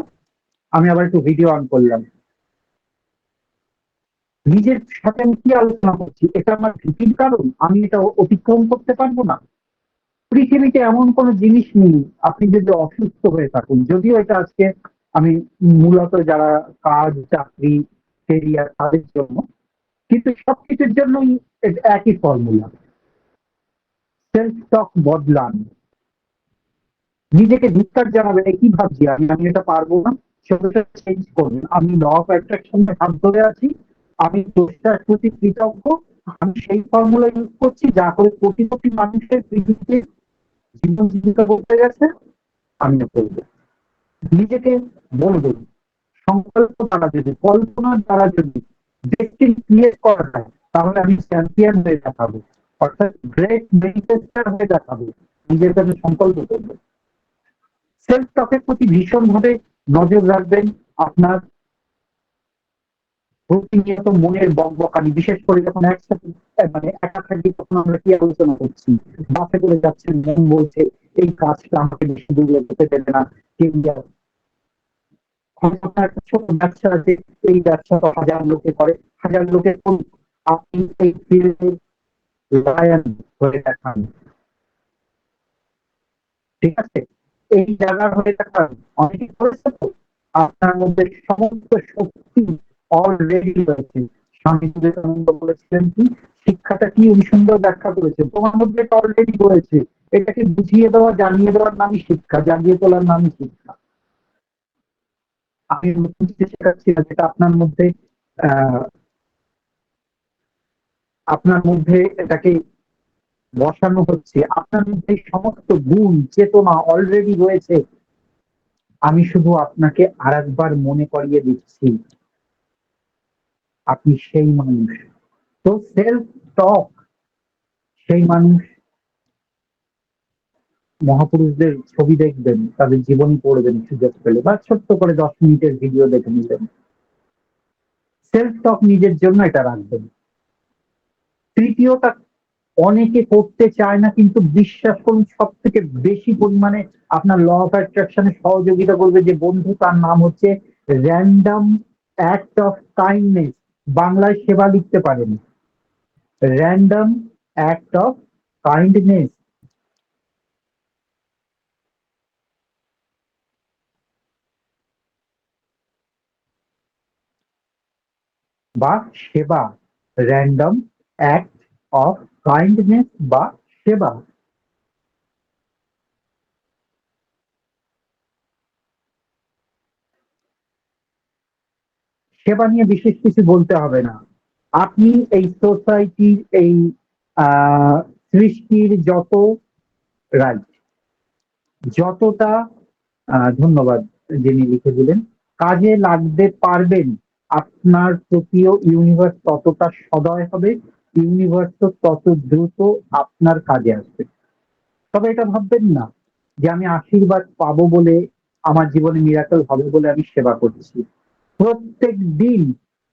আমি আবার একটু ভিডিও অন করলাম। নিজের সাথে আমি কি আলোচনা করছি, এটা আমার ভীতির কারণ, আমি এটা অতিক্রম করতে পারবো না। পৃথিবীতে এমন কোনো জিনিস নেই, আপনি যদি অসুস্থ হয়ে থাকুন, যদিও এটা আজকে আমি মূলত যারা কাজ, চাকরি, কেরিয়ার তাদের জন্য, কিন্তু সবকিছুর জন্যই একই ফর্মুলা। সেলফ টক বদলান, নিজেকে ধিক্কার জানাবেন, কি ভাবছি আমি, আমি এটা পারবো না, সেটা চেঞ্জ করবেন। আমি ল অফ অ্যাট্রাকশনে হাত ধরে আছি, আমি দোষটার প্রতি কৃতজ্ঞ, আমি সেই ফর্মুলা ইউজ করছি যা করে কোটি কোটি মানুষের পৃথিবীতে জীবন জীবিকা করতে গেছে, আমিও করবো। নিজেকে বলবেন, সংকল্প দ্বারা যদি, কল্পনার দ্বারা যদি ডেস্টিনি ক্রিয়েট করা যায়, তাহলে আমি চ্যাম্পিয়ন হয়ে দেখাবো, অর্থাৎ গ্রেট ম্যানিফেস্টার হয়ে দেখাবো। নিজের কাছে সংকল্প করবো। সেলফ টকের প্রতি ভীষণ ভাবে নজর রাখবেন। আপনার প্রতিনিয়ত মনের বকবকানি, বিশেষ করে যখন একসাথে মানে একা থাকি, তখন আমরা কি আলোচনা করছি, বাসে করে যাচ্ছেন, মন বলছে এই কাজটা আমাকে বেশি দূর যেতে দেবে না, আপনার একটা ছোট ব্যবসা আছে, এই ব্যবসা তো 1000 লোকে করে, 1000 লোকে করুক, আপনি এই ফিল্ডে লায়ন হয়ে দেখান, ঠিক আছে? এই জায়গার হয়ে দেখান। অনেকে করেছে তো, আপনার মধ্যে সমস্ত শক্তি অলরেডি রয়েছে। স্বামী বিবেকানন্দ বলেছিলেন কি, শিক্ষাটা কি উনি সুন্দর ব্যাখ্যা করেছে, তোমার মধ্যে এটা অলরেডি রয়েছে, এটাকে বুঝিয়ে দেওয়া, জানিয়ে দেওয়ার নামই শিক্ষা, জাগিয়ে তোলার নামই শিক্ষা। আমি নতুন কিছু শেখাচ্ছি না, যেটা আহ আপনার মধ্যে এটাকে বসানো হচ্ছে। আপনার মধ্যে সমস্ত গুণ চেতনা অলরেডি রয়েছে, আমি শুধু আপনাকে আরেকবার মনে করিয়ে দিচ্ছি আপনি সেই মানুষ। তো সেলফ টক, সেই মানুষ। মহাপুরুষদের ছবি দেখবেন, তাদের জীবনী পড়বেন সুযোগ পেলে, বা ছোট্ট করে 10 মিনিটের ভিডিও দেখে নিলেন। সেলফ টক নিজের জন্য এটা রাখবেন। তৃতীয়টা অনেকে করতে চায় না, কিন্তু বিশ্বাস করুন সব থেকে বেশি পরিমাণে আপনার ল অফ অ্যাট্রাকশনে সহযোগিতা করবে যে বন্ধু, তার নাম হচ্ছে র্যান্ডম অ্যাক্ট অফ কাইন্ডনেস। বাংলায় সেবা লিখতে পারেন, র্যান্ডম অ্যাক্ট অফ কাইন্ডনেস বা সেবা, র্যান্ডম অ্যাক্ট অফ কাইন্ডনেস বা সেবা। সেবা নিয়ে বিশেষ কিছু বলতে হবে না। আপনি এই সোসাইটির, এই আহ সৃষ্টির যত রাইট, যতটা ধন্যবাদ যিনি লিখে দিলেন, কাজে লাগতে পারবেন, আপনার প্রতিও ইউনিভার্স ততটা সদয় হবে, ইউনিভার্স তত দ্রুত আপনার কাজে আসবে। তবে এটা ভাববেন না যে আমি আশীর্বাদ পাবো বলে, আমার জীবনে মিরাকল হবে বলে আমি সেবা করছি। প্রত্যেক দিন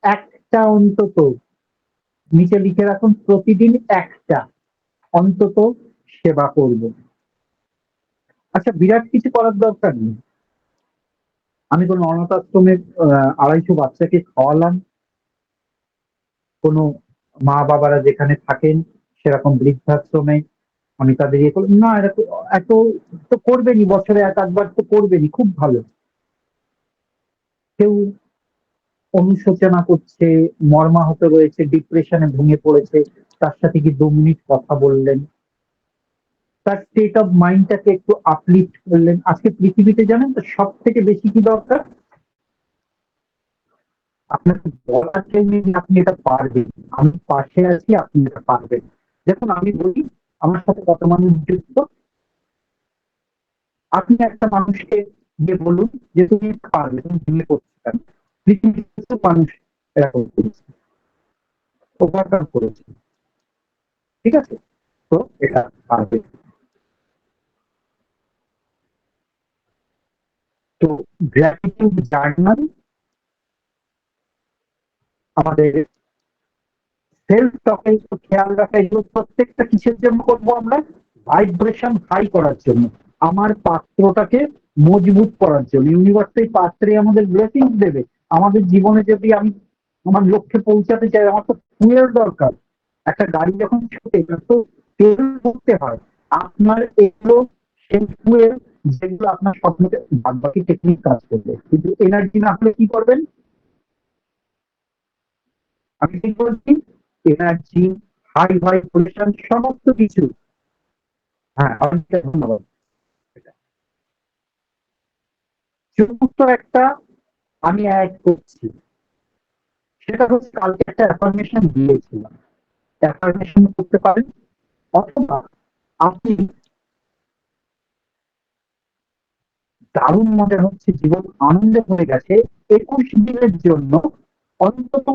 একটা অন্তত, নিচে লিখে রাখুন, প্রতিদিন একটা অন্তত সেবা করব। আচ্ছা, বিরাট কিছু করার দরকার নেই। আমি কোনো অনাথ আশ্রমের 250 বাচ্চাকে খাওয়ালাম, কোনো মা বাবারা যেখানে থাকেন সেরকম বৃদ্ধাশ্রমে আমি তাদের ইয়ে করলাম না, এরা এত তো করবেনই, বছরে এক আধবার তো করবেনই, খুব ভালো। কেউ অনুশোচনা করছে, মর্মাহত রয়েছে, ডিপ্রেশনে ভেঙে পড়েছে, তার সাথে কি 2 মিনিট কথা বললেন, তার স্টেট অফ মাইন্ডটাকে একটু আপলিফট করলেন। আজকে পৃথিবীতে জানেন তো সব থেকে বেশি কি দরকার? আপনাকে বলার কেউ নেই যে আপনি এটা পারবেন, আমি পাশে আছি, আপনি এটা পারবেন। দেখুন আমি বলি, আমার সাথে কত মানুষ যুক্ত। আপনি একটা মানুষকে গিয়ে বলুন যে তুমি এটা পারবে, তুমি ভেঙে পড়ছো কেন? পৃথিবীর কিছু মানুষ এরকম করেছে, ওভারকাম করেছে, ঠিক আছে? তো এটা পারবে। তো গ্র্যাটিটিউড জার্নাল, আমাদের সেলফ টকে একটু খেয়াল রাখা, এগুলো প্রত্যেকটা কিসের জন্য করবো আমরা? ভাইব্রেশন হাই করার জন্য, আমার পাত্রটাকে মজবুত করার জন্য। ইউনিভার্স এই পাত্রে আমাদের ব্লেসিং দেবে। আমাদের জীবনে যদি আমি আমার লক্ষ্যে পৌঁছাতে চাই, আমার তো ফুয়েল দরকার। একটা গাড়ি যখন ছোটে তার তো তেল ভরতে হয়। আপনার এগুলো সেই ফুয়েল, যেগুলো আপনার স্বপ্নকে, বাদ বাকি টেকনিক কাজ করবে, কিন্তু এনার্জি না হলে কি করবেন? আমি কি বলছি? এনার্জি, হাই ভাইব্রেশন, সমস্ত কিছু। হ্যাঁ, অনেকটা ধন্যবাদ। চতুর্থ একটা আমি অ্যাড করছি, সেটা হচ্ছে কালকে একটা অ্যাফার্মেশন দিয়েছিলাম। অ্যাফার্মেশন করতে পারেন, অথবা আপনি, দারুণ মজা হচ্ছে, জীবন আনন্দে হয়ে গেছে, 21 দিনের জন্য অন্তত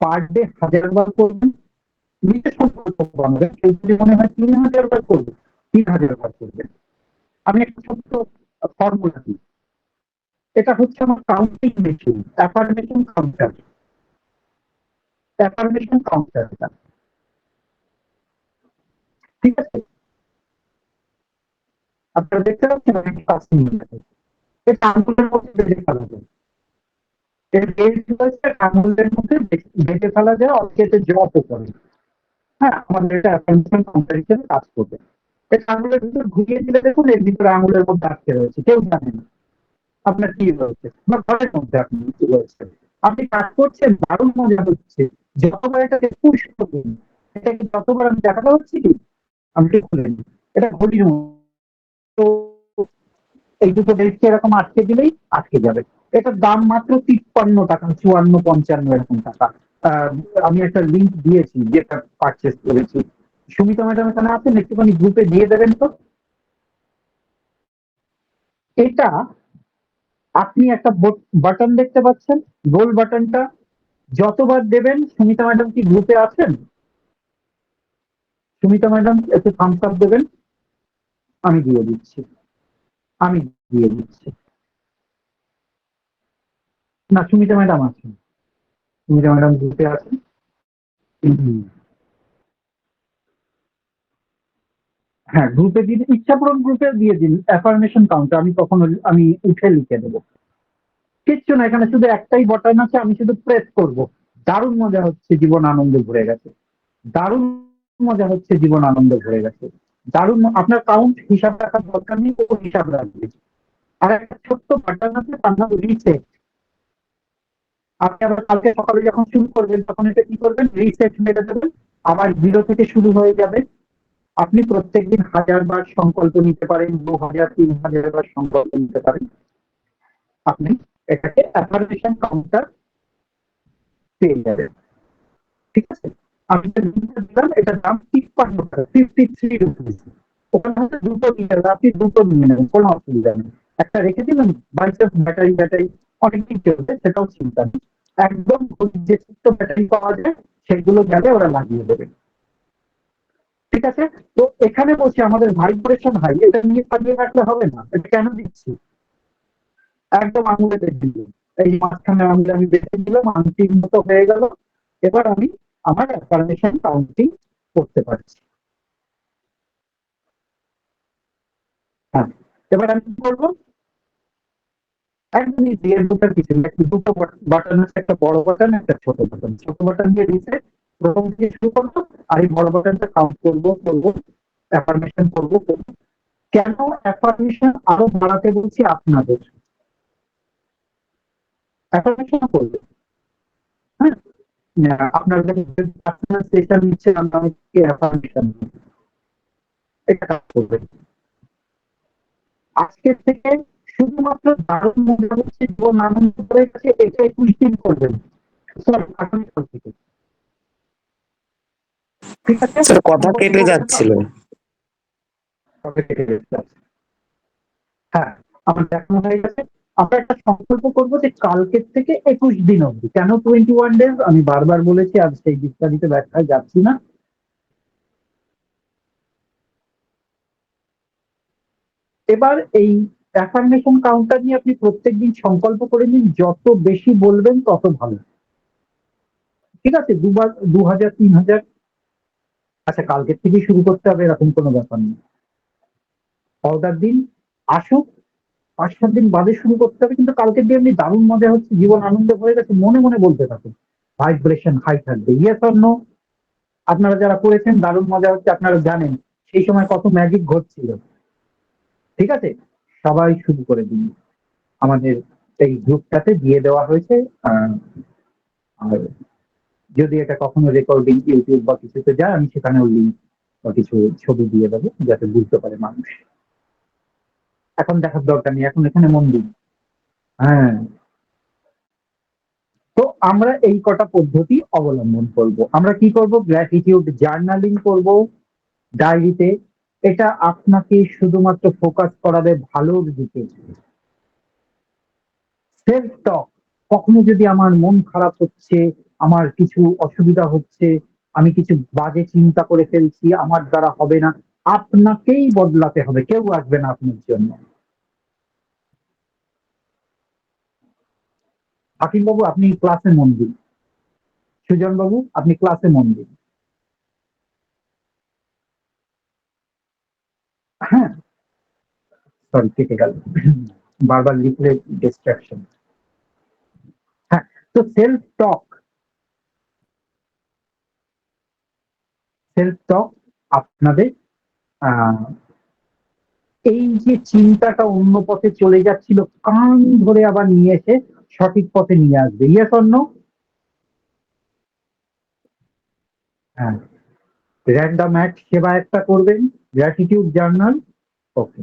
পার ডে 1000 বার করবেন। নিজের সংকল্প বানাবেন। কেউ যদি মনে হয় 3000 বার করবে, 3000 বার করবেন। আমি একটা ছোট্ট ফর্মুলা দিই, এটা হচ্ছে আমার counting machine, affirmation counter. Affirmation counter এটা, ঠিক আছে? আপনারা দেখতে পাচ্ছেন অনেক কাজ নিয়ে গেছে। এটা আঙ্গুলের মধ্যে বেঁধে ফেলা যায়, এর বেল্ট রয়েছে, আঙ্গুলের মধ্যে বেঁধে ফেলা যায়, অনেকে এতে জবও করে। হ্যাঁ, আমাদের এটা অ্যাফার্মেশন কাউন্টার হিসেবে কাজ করবে। এটা আঙ্গুলের ভিতরে ঘুরিয়ে দিলে দেখুন এর ভিতরে আঙ্গুলের মধ্যে আটকে রয়েছে, কেউ জানে না আপনার কি রয়েছে, বা ঘরের মধ্যে আপনি কি রয়েছে। আপনি কাজ করছেন, দারুণ মজা হচ্ছে, যতবার এটাকে পুশ করবেন, এটাকে ততবার আমি দেখাতে হচ্ছে কি আমি ঠিক করেন, এটা ঘড়ির মতো এই দুটো বেলকে এরকম আটকে দিলেই আটকে যাবে। এটার দাম মাত্র 53 টাকা, 54, 55 এরকম টাকা। আহ, আমি একটা লিঙ্ক দিয়েছি যেটা পারচেস করেছি। সুমিতা ম্যাডাম এখানে আছেন, একটুখানি গ্রুপে দিয়ে দেবেন তো। এটা আপনি একটা বাটন দেখতে পাচ্ছেন, গোল বাটনটা যতবার দেবেন, সুমিতা ম্যাডাম কি গ্রুপে আছেন? সুমিতা ম্যাডাম একটু থামস আপ দেবেন। আমি দিয়ে দিচ্ছি, আমি দিয়ে দিচ্ছি। না, সুমিতা ম্যাডাম আছেন, সুমিতা ম্যাডাম গ্রুপে আছেন। হুম। হ্যাঁ, গ্রুপে দিয়ে দিন, ইচ্ছাপূরণ গ্রুপে দিয়ে দিন অ্যাফার্মেশন কাউন্টার। আমি কখনো আমি উঠে লিখে দেবো, কিচ্ছু না, এখানে শুধু একটাই বটন আছে, আমি শুধু প্রেস করব। দারুণ মজা হচ্ছে, জীবন আনন্দে ভরে গেছে। দারুণ মজা হচ্ছে, জীবন আনন্দে ভরে গেছে। দারুণ আপনার কাউন্ট হিসাব রাখার দরকার নেই, ও হিসাব রাখবে। আর একটা ছোট্ট বাটন আছে, তার নাম রিসেট। আপনি আবার কালকে সকালে যখন শুরু করবেন তখন এটা কি করবেন, রিসেট মেরে দেবেন, আবার 0 থেকে শুরু হয়ে যাবে। আপনি প্রত্যেকদিন 1000 বার সংকল্প নিতে পারেন, 2000, 3000 বার সংকল্প নিতে পারেন। আপনি এটাকে অ্যাফার্মেশন কাউন্টার পেয়ে যাবেন। ঠিক আছে, আমি যে লিঙ্কটা দিলাম এটার দাম 53 টাকা, 53 রুপিস। ওখানে হচ্ছে দুটো নিয়ে যাবে, আপনি দুটো নিয়ে নেবেন, কোনো অসুবিধা নেই। একটা রেখে দিবেন, বাইচান্স ব্যাটারি অনেকদিন চলবে, সেটাও চিন্তা নেই। একদম যে ছোট্ট ব্যাটারি পাওয়া যায় সেগুলো গেলে ওরা লাগিয়ে দেবে। ঠিক আছে, তো এখানে বলছি আমাদের ভাইব্রেশন হাই, এটা নিয়ে সাজিয়ে রাখলে হবে না। এটা কেন দিচ্ছি, একদম আঙুলে বেঁধে দিলাম, এই মাঝখানে আঙুলে আমি বেঁধে দিলাম, আংটির মতো হয়ে গেল। এবার আমি আমার অ্যাফার্মেশন কাউন্টিং করতে পারছি। হ্যাঁ, এবার আমি কি করবো, একদম ইজি, এর দুটার কিছু না, দুটো বাটন আছে, একটা বড় বাটন, একটা ছোট বাটন। ছোট বাটন দিয়ে রিসেট প্রথম থেকে শুরু করবো, আর এই বড় বাটনটা কাউন্ট করবো, অ্যাফার্মেশন করবো। কেন অ্যাফার্মেশন আরো বাড়াতে বলছি আপনাদের, অ্যাফার্মেশন করবে। হ্যাঁ, আপনারা যখন পার্সোনাল সেশন নিচ্ছেন, আমরা অনেককে অ্যাফার্মেশন এটা কাজ করবে। আজকের থেকে শুধুমাত্র দারুণ মজা হচ্ছে, জীবন আনন্দ করে গেছে, এটা 21 দিন করবেন। সরি, আগামীকাল থেকে। ঠিক আছে, স্যার কথা কেটে যাচ্ছিল। তবে কেটে যেতে হবে। হ্যাঁ, আমার দেখানো হয়ে গেছে। আমরা একটা সংকল্প করবো যে কালকের থেকে 21 দিন অবধি। কেন 21 ডেজ, আমি বারবার বলেছি, আজ সেই বিস্তারিত ব্যাখ্যায় যাচ্ছি না। এবার এই অ্যাফার্মেশন কাউন্টার নিয়ে আপনি প্রত্যেকদিন সংকল্প করে নিন, যত বেশি বলবেন তত ভালো। ঠিক আছে, 2 বার, 2000, 3000। আচ্ছা, কালকের থেকে শুরু করতে হবে এরকম কোনো ব্যাপার নেই। অর্ডার দিন, আসুক, 5-7 দিন বাদে শুরু করতে হবে, কিন্তু কালকের দিয়ে আপনি দারুণ মজা হচ্ছে, জীবন আনন্দ হয়ে গেছে, মনে মনে বলতে থাকুন। ভাইব্রেশন হাই থাকবে। Yes or no? আপনারা যারা করেছেন দারুণ মজা হচ্ছে, আপনারা জানেন সেই সময় কত ম্যাজিক ঘটছিল। ঠিক আছে, সবাই শুরু করে দিন। আমাদের এই গ্রুপটাতে দিয়ে দেওয়া হয়েছে। আর যদি এটা কখনো রেকর্ডিং ইউটিউব বা কিছুতে যায়, আমি সেখানেও লিঙ্ক বা কিছু ছবি দিয়ে দেবো, যাতে বুঝতে পারে মানুষ। এখন দেখার দরকার নেই, এখন এখানে মন দিন। হ্যাঁ, তো আমরা এই কটা পদ্ধতি অবলম্বন করব। আমরা কি করব, গ্র্যাটিটিউড জার্নালিং করব ডায়েরিতে। এটা আপনাকে শুধুমাত্র ফোকাস করাবে ভালোর দিকে। সেলফ টক, কখনো যদি আমার মন খারাপ হচ্ছে, আমার কিছু অসুবিধা হচ্ছে, আমি কিছু বাজে চিন্তা করে ফেলছি, আমার দ্বারা হবে না, আপনাকেই বদলাতে হবে, কেউ আসবে না আপনার জন্য। হাকিম বাবু, আপনি ক্লাসে মন দিন। সুজন বাবু, আপনি ক্লাসে মন দিন। হ্যাঁ, সরি, কেটে গেল, বারবার লিখলে ডিস্ট্রাকশন। হ্যাঁ, তো সেলফ টক আপনাদের এই যে চিন্তাটা অন্য পথে চলে যাচ্ছিল, কান ধরে আবার নিয়ে এসে সঠিক পথে নিয়ে আসবে। Yes or no? হ্যাঁ, র্যান্ডম অ্যাক্ট সেবা একটা করবেন, গ্র্যাটিটিউড জার্নাল। ওকে,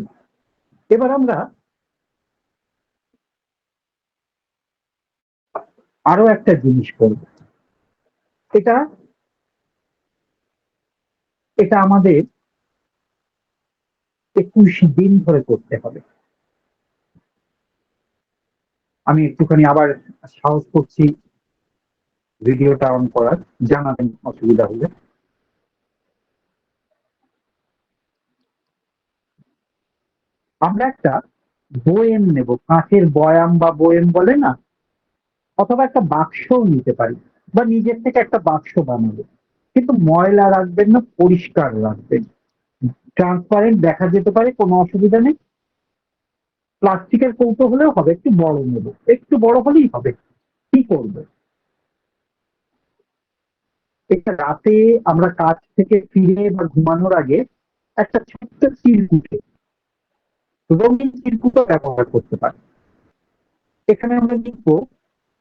এবার আমরা আরো একটা জিনিস করব। এটা এটা আমাদের 21 দিন ধরে করতে হবে। আমি একটুখানি আবার সাহস করছি ভিডিওটা অন করার, জানাবেন অসুবিধা হলে। আমরা একটা বয়াম নেব, কাঁচের বয়াম বা বয়াম বলে না, অথবা একটা বাক্সও নিতে পারি, বা নিজের থেকে একটা বাক্স বানাবো, কিন্তু ময়লা রাখবেন না, পরিষ্কার রাখবেন, ট্রান্সপারেন্ট দেখা যেতে পারে, কোনো অসুবিধা নেই। প্লাস্টিকের কৌটো হলেও হবে, একটু বড় নেব, একটু বড় হলেই হবে। কি করবো, এটা রাতে আমরা কাজ থেকে ফিরে বা ঘুমানোর আগে একটা ছোট্ট চিরকুটে, রঙিন চিরকুটও ব্যবহার করতে পারি। এখানে আমরা লিখবো,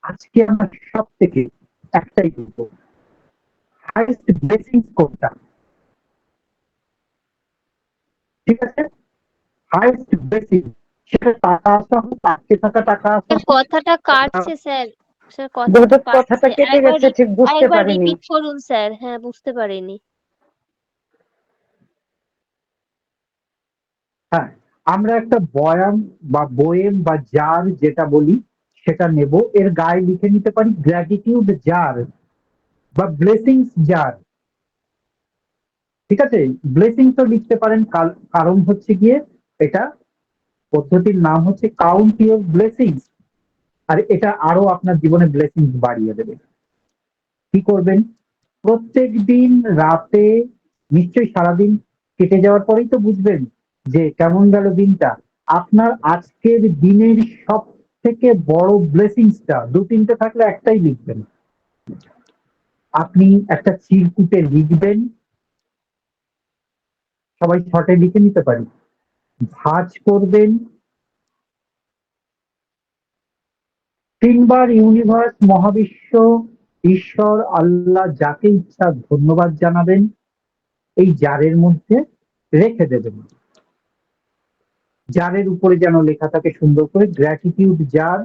আজকে আমার সব থেকে একটাই লিখবো, হাইস্ট ব্লেসিংস কোনটা। ঠিক আছে, হাইস্ট ব্লেসিং, সেটা টাকা আসা হোক, আজকে থাকা টাকা আসা হোক। কথাটা কাটছে স্যার। স্যার দুটো কথাটা কথাটা কাটছে। কেটে গেছে, ঠিক বুঝতে আরেকবার পারিনি। রিপিট করুন স্যার। হ্যাঁ, বুঝতে পারিনি। হ্যাঁ, আমরা একটা বয়াম বা বয়েম বা জার যেটা বলি সেটা নেব, এর গায়ে লিখে নিতে পারি গ্র্যাটিটিউড জার বা ব্লেসিংস জার। ঠিক আছে, ব্লেসিংস তো লিখতে পারেন, কারণ হচ্ছে গিয়ে এটা পদ্ধতির নাম হচ্ছে কাউন্ট ইউর ব্লেসিংস, আর এটা আরো আপনার জীবনে ব্লেসিংস বাড়িয়ে দেবে। কি করবেন, প্রত্যেক দিন রাতে, নিশ্চয়ই সারাদিন কেটে যাওয়ার পরেই তো বুঝবেন যে কেমন গেল দিনটা, আপনার আজকের দিনের সব থেকে বড় ব্লেসিংসটা, দু তিনটে থাকলে একটাই লিখবেন। আপনি একটা চিরকুটে লিখবেন, সবাই শর্টে লিখে নিতে পারি, ভাঁজ করবেন, 3 বার ইউনিভার্স, মহাবিশ্ব, ঈশ্বর, আল্লাহ, যাকে ইচ্ছা ধন্যবাদ জানাবেন, এই জারের মধ্যে রেখে দেবেন। জারের উপরে যেন লেখা থাকে সুন্দর করে গ্র্যাটিটিউড জার।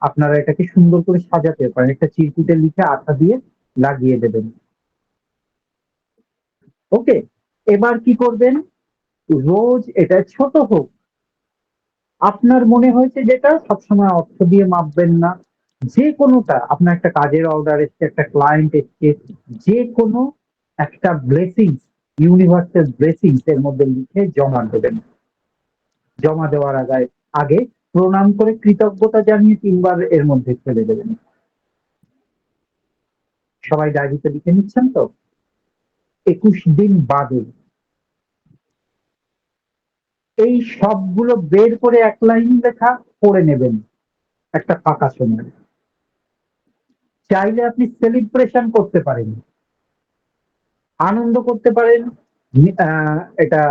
আপনারা এটাকে সুন্দর করে সাজাতে পারেন, একটা চিরকুটে লিখে আঠা দিয়ে লাগিয়ে দেবেন। ওকে, এবার কি করবেন, রোজ, এটা ছোট হোক, আপনার মনে হয়েছে যেটা, সবসময় অর্থ দিয়ে মাপবেন না, যে কোনোটা, আপনার একটা কাজের অর্ডার এসছে, একটা ক্লায়েন্ট এসছে, যে কোনো একটা ব্লেসিংস, ইউনিভার্সাল ব্লেসিংস এর মধ্যে লিখে জমা দেবেন। জমা দেওয়ার আগে প্রণাম করে কৃতজ্ঞতা জানিয়ে 3 বার এর মধ্যে ফেলে দেবেন। সবাই ডায়েরিতে লিখে নিচ্ছেন তো? 21 দিন বাদে এই সবগুলো বের করে এক লাইন লেখা পড়ে নেবেন একটা ফাঁকা সময়। চাইলে আপনি সেলিব্রেশন করতে পারেন, আনন্দ করতে পারেন। এটা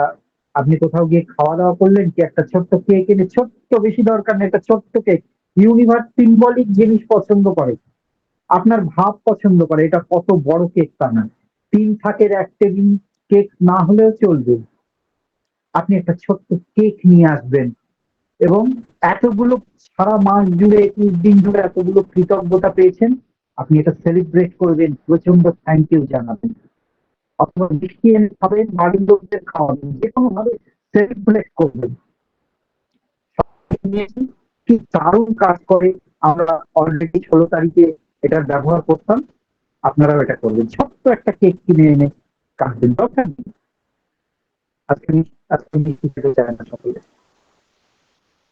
আপনি কোথাও গিয়ে খাওয়া দাওয়া করলেন, কি একটা ছোট্ট কেক এনে, ছোট্ট, বেশি দরকার নেই, একটা ছোট্ট কেক। ইউনিভার্স সিম্বলিক জিনিস পছন্দ করে, আপনার ভাব পছন্দ করে, এটা কত বড় কেক তা না, 3 থাকের 1 টেবিল কেক না হলেও চলবে। আপনি একটা ছোট্ট কেক নিয়ে আসবেন এবং এতগুলো, সারা মাস জুড়ে 21 দিন ধরে এতগুলো কৃতজ্ঞতা পেয়েছেন, আপনি এটা সেলিব্রেট করবেন, প্রচন্ড থ্যাংক ইউ জানাবেন, অথবা মিষ্টি এনে খাবেন, বাড়ির লোকদের খাওয়াবেন, যে কোনো ভাবে সেলিব্রেট করবেন। কি দারুণ কাজ করে, আমরা অলরেডি 16 তারিখে এটার ব্যবহার করতাম, আপনারাও এটা করবেন। ছোট্ট একটা কেক কিনে এনে কাটবেন, দরকার নেই আজকে মিষ্টি খেতে চায় না সকলে,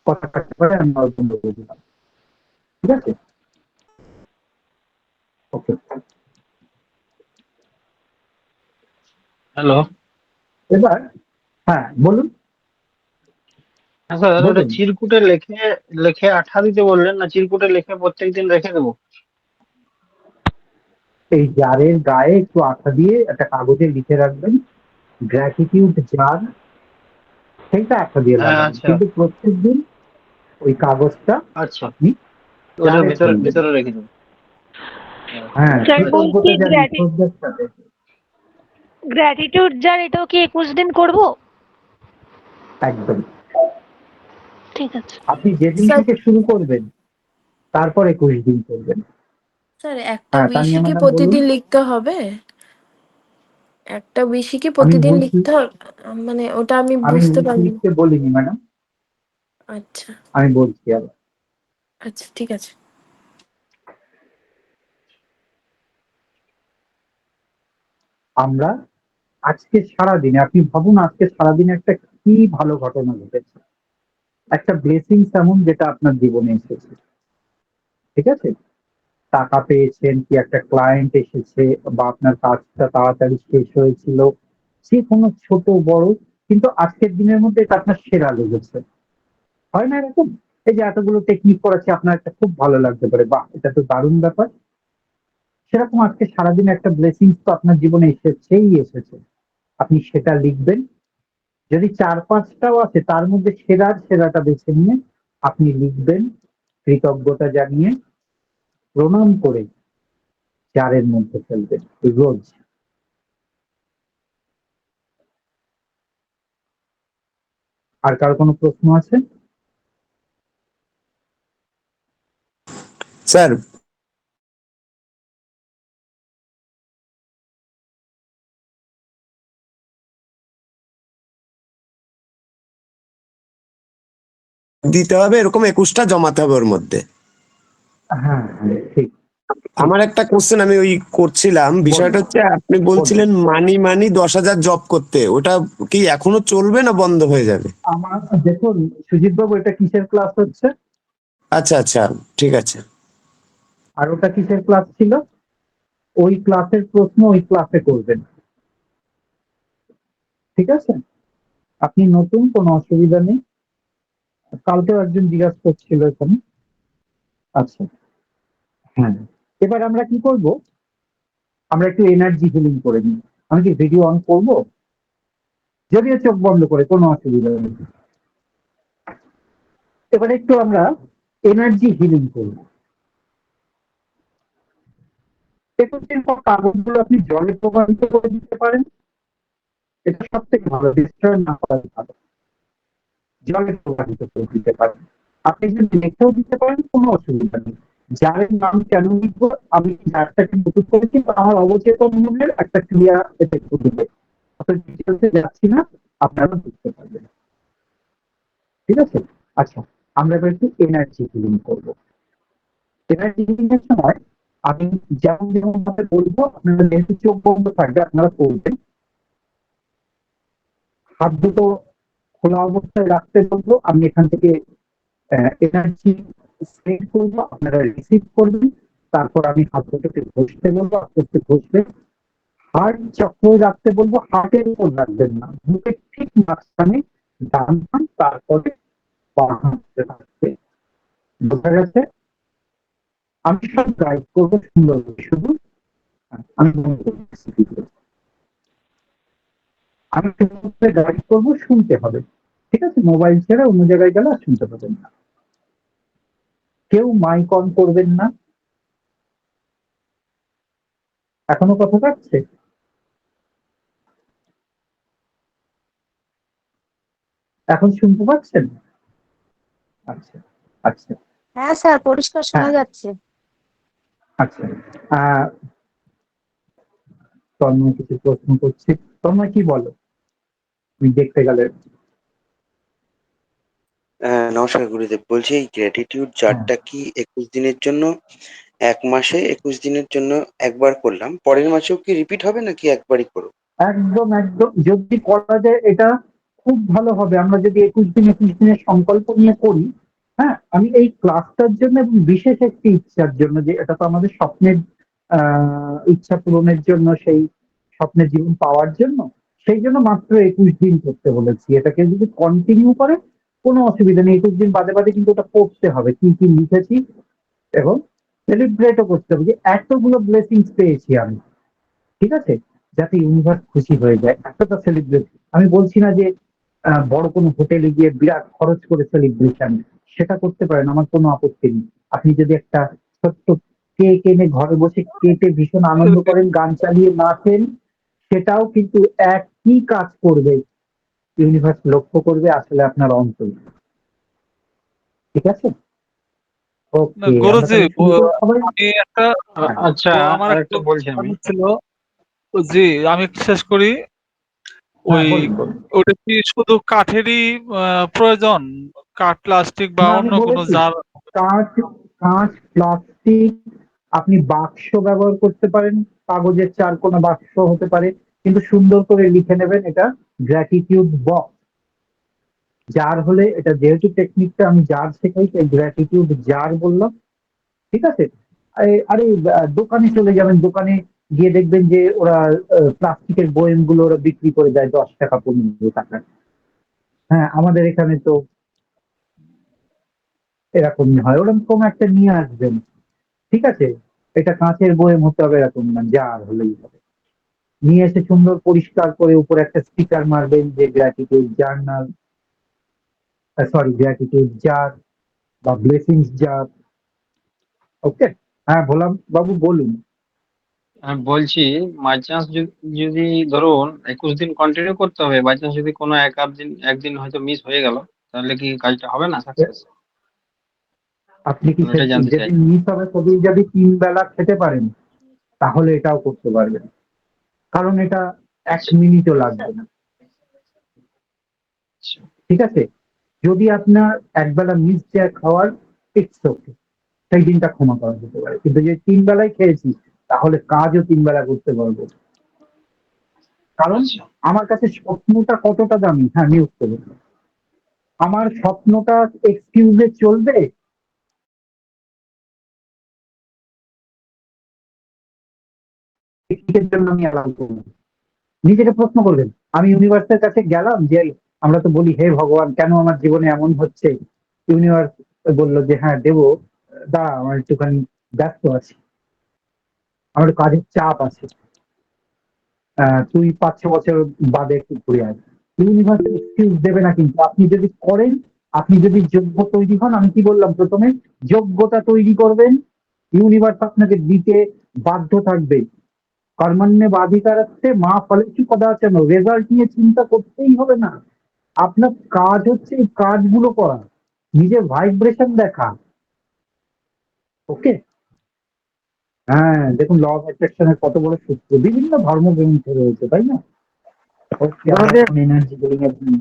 কথা কাটতে পারে, আমি বন্ধ করে দিলাম। ঠিক আছে, ওকে। হ্যালো। এবার হ্যাঁ বলুন। হ্যাঁ স্যার, ওটা বলুন, চিরকুটে লিখে লিখে আঠা দিতে বললেন না, চিরকুটে লিখে প্রত্যেকদিন রেখে দেবো? এই জারের গায়ে একটু আঠা দিয়ে একটা কাগজে লিখে রাখবেন গ্র্যাটিটিউড জার, সেইটা আঠা দিয়ে হ্যাঁ লাগান, আচ্ছা কিন্তু প্রত্যেকদিন ওই কাগজটা আচ্ছা আপনি ওটা চারে ভেতরে তুলবেন। ভেতরে রেখে দেবো। হ্যাঁ, স্যার বলছি কৃতজ্ঞতা জানিয়ে শ্রদ্ধার সাথে। গ্র্যাটিটিউড যার এটাও কি 21 দিন করব? একদম। ঠিক আছে আপনি যেদিন স্যার থেকে শুরু করবেন তারপর 21 দিন করবেন। স্যার একটা হ্যাঁ, উইশই তানিয়া কি ম্যাডাম বলুন। প্রতিদিন লিখতে হবে? একটা উইশই কি আমি প্রতিদিন বলছি, লিখতে হবে? মানে ওটা আমি আমি বুঝতে উইশ পারিনি। লিখতে বলিনি ম্যাডাম, আচ্ছা আমি বলছি আবার। আচ্ছা ঠিক আছে। আমরা আজকে সারাদিনে, আপনি ভাবুন আজকে সারাদিনে একটা কি ভালো ঘটনা ঘটেছে, একটা ব্লেসিংস এমন যেটা আপনার জীবনে এসেছে, ঠিক আছে? টাকা পেয়েছেন, কি একটা ক্লায়েন্ট এসেছে, বা আপনার কাজটা তাড়াতাড়ি শেষ হয়েছিল, যে কোনো ছোট বড়, কিন্তু আজকের দিনের মধ্যে এটা আপনার সেরা লেগেছে, হয় না এরকম? এই যে এতগুলো টেকনিক করেছে, আপনার একটা খুব ভালো লাগতে পারে, বাহ এটা তো দারুণ ব্যাপার। সেরকম আজকে সারাদিনে একটা ব্লেসিংস তো আপনার জীবনে এসেছেই এসেছে, আপনি সেটা লিখবেন। যদি 4-5টাও আছে তার মধ্যে সেরাটা বেছে নিয়ে আপনি লিখবেন, কৃতজ্ঞতা জানিয়ে, প্রণাম করে জারের মধ্যে ফেলবেন রোজ। আর কারো কোনো প্রশ্ন আছে? স্যার দিতে হবে এরকম 21টা জমাতে হবে ওর মধ্যে। হ্যাঁ হ্যাঁ, ঠিক। আমার একটা কোশ্চেন আমি ওই করছিলাম, বিষয়টা হচ্ছে আপনি বলছিলেন মানি 10,000 জব করতে, ওটা কি এখনো চলবে না বন্ধ হয়ে যাবে? আমার দেখুন সুজিত বাবু, এটা কিসের ক্লাস হচ্ছে? আচ্ছা আচ্ছা, ঠিক আছে। আর ওটা কিসের ক্লাস ছিল? ওই ক্লাসের প্রশ্ন ওই ক্লাসে করবেন, ঠিক আছে? আপনি নতুন, কোনো অসুবিধা নেই। কালকেও একজন জিজ্ঞাসা করছিল এখানে। আচ্ছা, হ্যাঁ, এবার আমরা কি করব, আমরা একটু এনার্জি হিলিং করে নিই। আমি কি ভিডিও অন করব? যদিও চোখ বন্ধ করে, কোনো অসুবিধা নেই। এবার একটু আমরা এনার্জি হিলিং করব। একুশের পর কাগজগুলো আপনি জলে প্রবাহিত করে দিতে পারেন, এটা সব থেকে ভালো, ডিস্ট্রয় না করাই ভালো। জলে প্রবাহিত করে দিতে পারেন। আপনি যদি লিখেও দিতে পারেন, কোনো অসুবিধা নেই। যারের নাম কেন লিখবো, আমি যারটাকে নতুন করেছি, বা আমার অবচেতন মনের একটা ক্রিয়া এতে করবে, আপনার ডিটেলসে যাচ্ছি না, আপনারা বুঝতে পারবেন, ঠিক আছে? আচ্ছা, আমরা এবার একটু এনার্জি হিলিং করবো। এনার্জি হিলিং এর সময় আমি যেমন যেমন ভাবে বলবো, আপনারা যেহেতু চোখ বন্ধ থাকবে আপনারা করবেন। হাত দুটো খোলা অবস্থায় রাখতে বলবো, আমি এখান থেকে এনার্জি স্প্রেড করবো, আপনারা রিসিভ করবেন। তারপর আমি হাত দুটোকে ঘষতে বলবো, আস্তে আস্তে ঘষবেন। হার্ট চক্র রাখতে বলবো, হার্টের উপর রাখবেন না, মুখের ঠিক মাঝখানে ডান হাত, তারপরে বাম হাতে রাখবে। বোঝা গেছে? আমি সব গাইড করবো সুন্দরভাবে, শুধু আমি আমি গাইড করবো, শুনতে হবে, ঠিক আছে? মোবাইল ছেড়ে অন্য জায়গায় গেলে আর শুনতে পাবেন না। কেউ মাইক অন করবেন না। এখনো কথা কাটছে? এখন শুনতে পাচ্ছেন? আচ্ছা আচ্ছা। হ্যাঁ স্যার, পরিষ্কার শোনা হ্যাঁ, যাচ্ছে। আচ্ছা। তন্ময় কিছু প্রশ্ন করছি, তন্ময় কি বলো, তুমি দেখতে গেলে? নমস্কার গুরুদেব, বলছি এই গ্র্যাটিটিউড হ্যাঁ, চার্টটা কি 21 দিনের জন্য, 1 মাসে 21 দিনের জন্য একবার করলাম, পরের মাসেও কি রিপিট হবে নাকি একবারই করবো? একদম একদম, যদি করা যায় এটা খুব ভালো হবে। আমরা যদি 21 দিনের সংকল্প নিয়ে করি। হ্যাঁ, আমি এই ক্লাসটার জন্য এবং বিশেষ একটি ইচ্ছার জন্য, যে এটা তো আমাদের স্বপ্নের ইচ্ছা পূরণের জন্য, সেই স্বপ্নের জীবন পাওয়ার জন্য, সেই জন্য মাত্র 21 দিন করতে বলেছি। এটাকে যদি কন্টিনিউ করে কোনো অসুবিধা নেই, 21 দিন বাদে বাদে কিন্তু ওটা পড়তে হবে কি কি লিখেছি, এবং সেলিব্রেটও করতে হবে যে এতগুলো ব্লেসিংস পেয়েছি আমি, ঠিক আছে? যাতে ইউনিভার্স খুশি হয়ে যায়, এতটা সেলিব্রেট। আমি বলছি না যে বড় কোনো হোটেলে গিয়ে বিরাট খরচ করে সেলিব্রেশন, সেটা করতে পারেন, আমার কোনো আপত্তি নেই। আপনি যদি একটা ছোট্ট কেক এনে ঘরে বসে কেটে ভীষণ আনন্দ করেন, গান চালিয়ে নাচেন, সেটাও কিন্তু একই কাজ করবে। ইউনিভার্স লক্ষ্য করবে আসলে আপনার অন্তর। ঠিক আছে? না ওকে, আমরা গুরুজি, তাহলে শুরু করি সবাই। আমি একটা হ্যাঁ, আচ্ছা, আমার আর একটা একটা বলছি আমি। প্রশ্ন ছিল। জি, আমি একটু শেষ করি। হ্যাঁ, ওই বলুন বলুন। ওটা কি শুধু কাঠেরই প্রয়োজন, কাঠ, প্লাস্টিক বা না, আমি অন্য কোনো বলেছি জার? কাঁচ, কাঁচ, প্লাস্টিক, আপনি বাক্স ব্যবহার করতে পারেন, কাগজের চারকোনা বাক্স হতে পারে, কিন্তু সুন্দর করে লিখে নেবেন এটা গ্র্যাটিটিউড বক্স। জার হলে, এটা যেহেতু টেকনিকটা আমি জার শেখাই তাই গ্র্যাটিটিউড জার বললাম। ঠিক আছে? আরে দোকানে চলে যাবেন, দোকানে গিয়ে দেখবেন যে ওরা প্লাস্টিকের বয়াম গুলো ওরা বিক্রি করে দেয় 10 টাকা 15 টাকা। হ্যাঁ, আমাদের এখানে তো এরকমই হয়, ওরকম একটা নিয়ে আসবেন। ঠিক আছে? এটা কাঁচের বয়াম হতে হবে এরকম না, জার হলেই হবে। নিয়ে এসে সুন্দর পরিষ্কার করে উপরে একটা স্টিকার মারবেন যে gratitude journal, sorry gratitude jar বা ব্লেসিংস জার। ওকে? হ্যাঁ, ভোলাম বাবু বলুন। আমি বলছি, বাই চান্স যদি ধরুন 21 দিন কন্টিনিউ করতে হবে, বাই চান্স যদি কোনো এক আধ দিন একদিন হয়তো মিস হয়ে গেল, তাহলে কি কাজটা হবে না সাকসেস? আপনি কি আমি ওটাই জানতে চাই। যেদিন মিস হবে সেদিন যদি 3 বেলা খেতে পারেন তাহলে এটাও করতে পারবেন, কারণ এটা 1 মিনিটও লাগবে না। আচ্ছা। ঠিক আছে? যদি আপনার একবেলা মিস যায় খাওয়ার, ইটস ওকে, সেই দিনটা ক্ষমা করা যেতে পারে, কিন্তু যে 3 বেলায় খেয়েছি তাহলে কাজও 3 বেলা করতে পারবো। কারণ আচ্ছা। আমার কাছে স্বপ্নটা কতটা দামি। হ্যাঁ, নিউজ করুন। আমার স্বপ্নটা এক্সকিউজে চলবে? টেকনিকের জন্য আমি অ্যালাউ করবো না। নিজেকে প্রশ্ন করবেন, আমি ইউনিভার্সের কাছে গেলাম যে, আমরা তো বলি হে ভগবান কেন আমার জীবনে এমন হচ্ছে, ইউনিভার্স বললো যে হ্যাঁ দেবো, দাঁড়া আমার একটুখানি ব্যস্ত আছি, আমার একটু কাজের চাপ আছে, তুই 5-6 বছর বাদে একটু ঘুরে আয়। ইউনিভার্স এক্সকিউজ দেবে না, কিন্তু আপনি যদি করেন, আপনি যদি যোগ্য তৈরি হন, আমি কি বললাম প্রথমে, যোগ্যতা তৈরি করবেন, ইউনিভার্স আপনাকে দিতে বাধ্য থাকবে। কর্মণ্যে বাধিকারত্বে মা ফলেষু কদাচন, রেজাল্ট নিয়ে চিন্তা করতেই হবে না। আপনার কাজ হচ্ছে এই কাজগুলো করা, নিজের ভাইব্রেশন দেখা। ওকে? হ্যাঁ, দেখুন ল অফ অ্যাট্রাকশনের কত বড় সূত্র, বিভিন্ন ধর্মগ্রন্থে রয়েছে, তাই না? ওকে, আমরা এখন এনার্জি বিল্ডিং এর জন্য।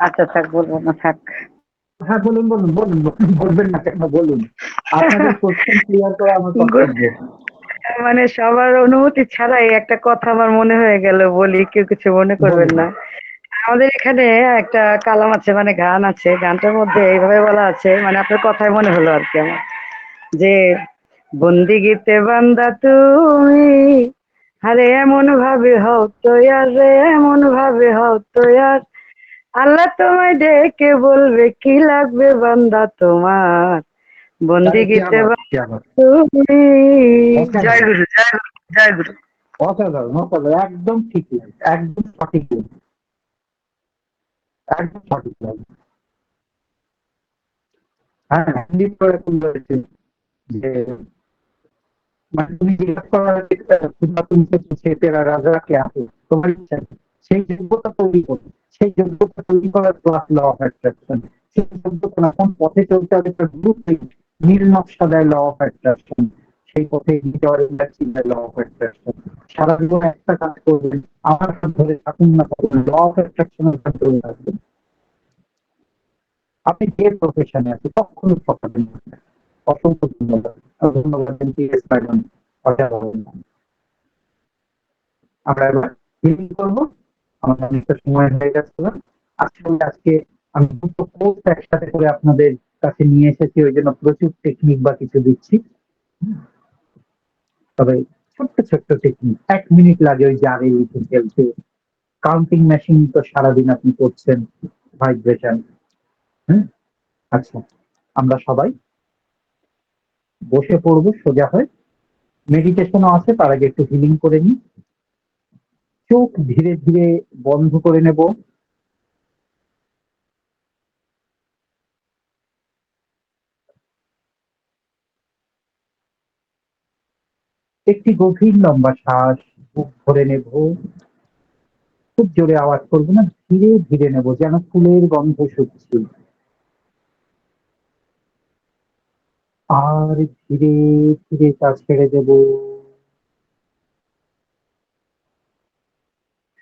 আচ্ছা থাক, বলবো না, থাক। হ্যাঁ, বলুন বলুন বলুন বলুন, বলবেন না কেন, বলুন। আপনাদের কোশ্চেন ক্লিয়ার করা আমার কর্তব্য। মানে সবার অনুমতি ছাড়াই একটা কথা আমার মনে হয়ে গেল, বলি, কেউ কিছু মনে করবেন বলুন। না। আমাদের এখানে একটা কালাম আছে, মানে গান আছে, গানটার মধ্যে এইভাবে বলা আছে, মানে আপনার কথাই মনে হলো আর কি আমার, যে বন্দিগিতে বান্দা তুমি, আরে এমন ভাবে হও তৈয়ার রে, এমন ভাবে হও তৈয়ার, আল্লাহ তোমায় ডেকে বলবে কি লাগবে বান্দা তোমার, क्या বন্দিগিতে बात, বান্দা क्या बात। তুমি। জয় অসাধারণ, গুরু, জয় গুরু, জয় গুরু। অসাধারণ, অসাধারণ, একদম ঠিক লাগে, একদম সঠিক লাগে, একদম সঠিক লাগে। হ্যাঁ, সন্দীপ তো এরকম বলেছেন যে, মানে তুমি জিজ্ঞাসা করার আগে, খুদা তুমসে পুছে তেরা রাজা কে আছে, তোমার ইচ্ছা কি? সেই যোগ্যতা তৈরি করো, সেই যোগ্যতা তৈরি করার ক্লাস ল অফ অ্যাট্রাকশন। সেই যোগ্যতা না, কোন পথে চলতে হবে তার ব্লুপ্রিন্ট, নীল নকশা দেয় ল অফ অ্যাট্রাকশন। সেই পথে এগিয়ে যাওয়ার ইন্ডাস্ট্রি দেয় ল অফ অ্যাট্রাকশন। সারা জীবন একটা কাজ করবেন, আমার হাত ধরে থাকুন না থাকুন, ল অফ অ্যাট্রাকশনের হাত ধরে থাকবেন। আপনি যে প্রফেশনে আছে কখনো ঠকাবেন না। অসংখ্য ধন্যবাদ। ধন্যবাদ এমপিএস ম্যাডাম, অসাধারণ। আমরা এবার হিলিং করবো, আমাদের অনেকটা সময় হয়ে গেছে। আজকে আমি দুটো কোর্স একসাথে করে আপনাদের কাছে নিয়ে এসেছি, ওই জন্য প্রচুর টেকনিক বা কিছু দিচ্ছি। তবে ছোট্ট ছোট্ট টেকনিক, 1 মিনিট লাগে ওই জারে লিখে ফেলতে। কাউন্টিং মেশিন তো সারাদিন আপনি করছেন, ভাইব্রেশন। হ্যাঁ, আচ্ছা, আমরা সবাই বসে পড়বো সোজা হয়ে, মেডিটেশনও আছে, তার আগে একটু হিলিং করে নিই। চোখ ধীরে ধীরে বন্ধ করে নেব। একটি গভীর লম্বা শ্বাস বুক ভরে নেব, খুব জোরে আওয়াজ করবো না, ধীরে ধীরে নেব যেন ফুলের গন্ধ শুকছি। আর ধীরে ধীরে তা ছেড়ে দেব।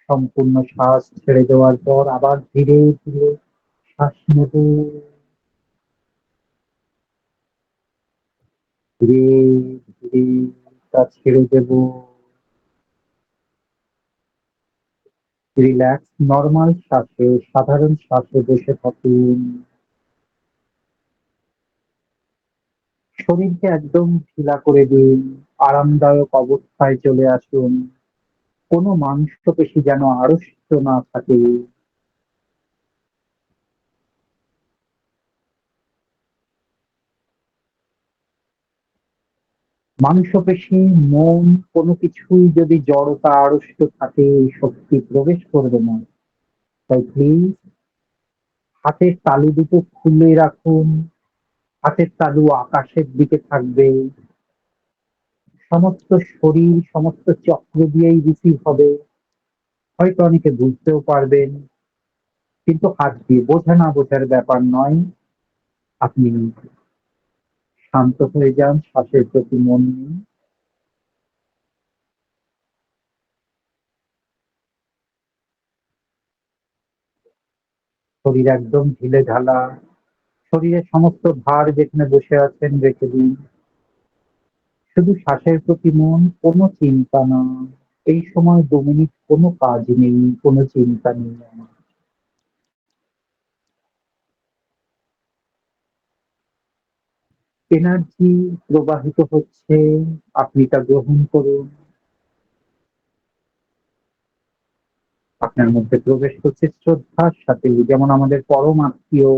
সম্পূর্ণ শ্বাস ছেড়ে দেওয়ার পর আবার ধীরে ধীরে শ্বাস নেব। ধীরে ধীরে তা ছেড়ে দেব। রিল্যাক্স নর্মাল শ্বাসে, সাধারণ শ্বাসে বসে থাকুন। শরীরকে একদম ঢিলা করে দিন, আরামদায়ক অবস্থায় চলে আসুন। কোনো মাংসপেশি যেন আড়ষ্ট না থাকে। মাংসপেশি, মন, কোনো কিছুই যদি জড়তা আড়ষ্ট থাকে, এই শক্তি প্রবেশ করবে না। তাই প্লিজ হাতের তালু দুটো খুলে রাখুন, হাতের তালু আকাশের দিকে থাকবে। সমস্ত শরীর সমস্ত চক্র দিয়েই রিসিভ হবে। হয়তো অনেকে বুঝতেও পারবেন, কিন্তু হাত দিয়ে বোঝা না বোঝার ব্যাপার নয়। আপনি শান্ত হয়ে যান, শ্বাসের প্রতি মন নিন। শরীর একদম ঢিলে ঢালা, শরীরের সমস্ত ভার যেখানে বসে আছেন রেখে দিন। শুধু শ্বাসের প্রতি মন, কোনো চিন্তা না। এই সময় 2 মিনিট কোনো কাজ নেই, কোনো চিন্তা নেই আমার। এনার্জি প্রবাহিত হচ্ছে, আপনি তা গ্রহণ করুন। আপনার মধ্যে প্রবেশ করছে শ্রদ্ধার সাথে, যেমন আমাদের পরম আত্মীয়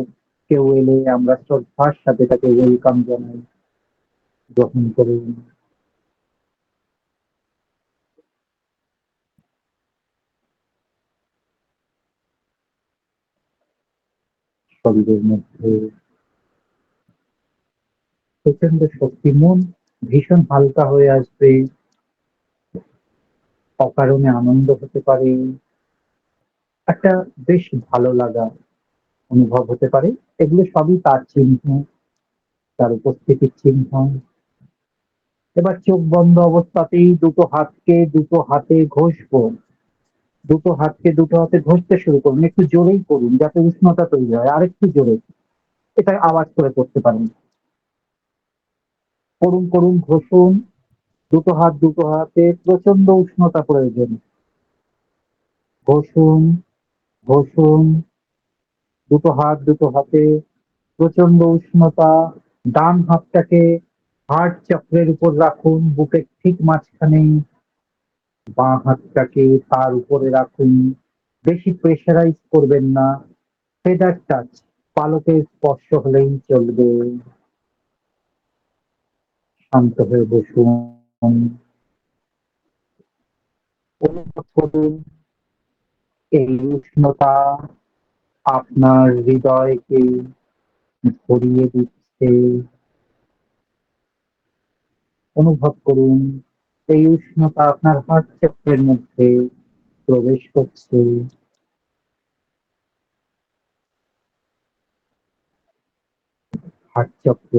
কেউ এলে আমরা শ্রদ্ধার সাথে তাকে ওয়েলকাম জানাই। গ্রহণ করুন। শরীরের মধ্যে প্রচন্ড শক্তি, মন ভীষণ হালকা হয়ে আসবে। অকারণে আনন্দ হতে পারে, একটা বেশ ভালো লাগা অনুভব হতে পারে। এগুলো সবই তার চিহ্ন, তার উপস্থিতির চিহ্ন। এবার চোখ বন্ধ অবস্থাতেই দুটো হাতে ঘষবো। দুটো হাতে ঘষতে শুরু করুন, একটু জোরেই করুন যাতে উষ্ণতা তৈরি হয়, আরেকটু জোরে। এটা আওয়াজ করে করতে পারেন। করুন করুন, ঘষুন। দুটো হাতে প্রচন্ড উষ্ণতা প্রয়োজন। ঘষুন ঘষুন, দুটো হাতে প্রচন্ড উষ্ণতা। ডান হাতটাকে হার্ট চক্রের উপর রাখুন, বুকের ঠিক মাঝখানে। বাঁ হাতটাকে তার উপরে রাখুন। বেশি প্রেসারাইজ করবেন না, ফেদার টাচ, পালকের স্পর্শ হলেই চলবে। শান্ত হয়ে বসুন। অনুভব করুন এই উষ্ণতা আপনার হৃদয়কে ভরিয়ে দিচ্ছে। অনুভব করুন এই উষ্ণতা আপনার হার্ট চক্রের মধ্যে প্রবেশ করছে। হার্ট চক্র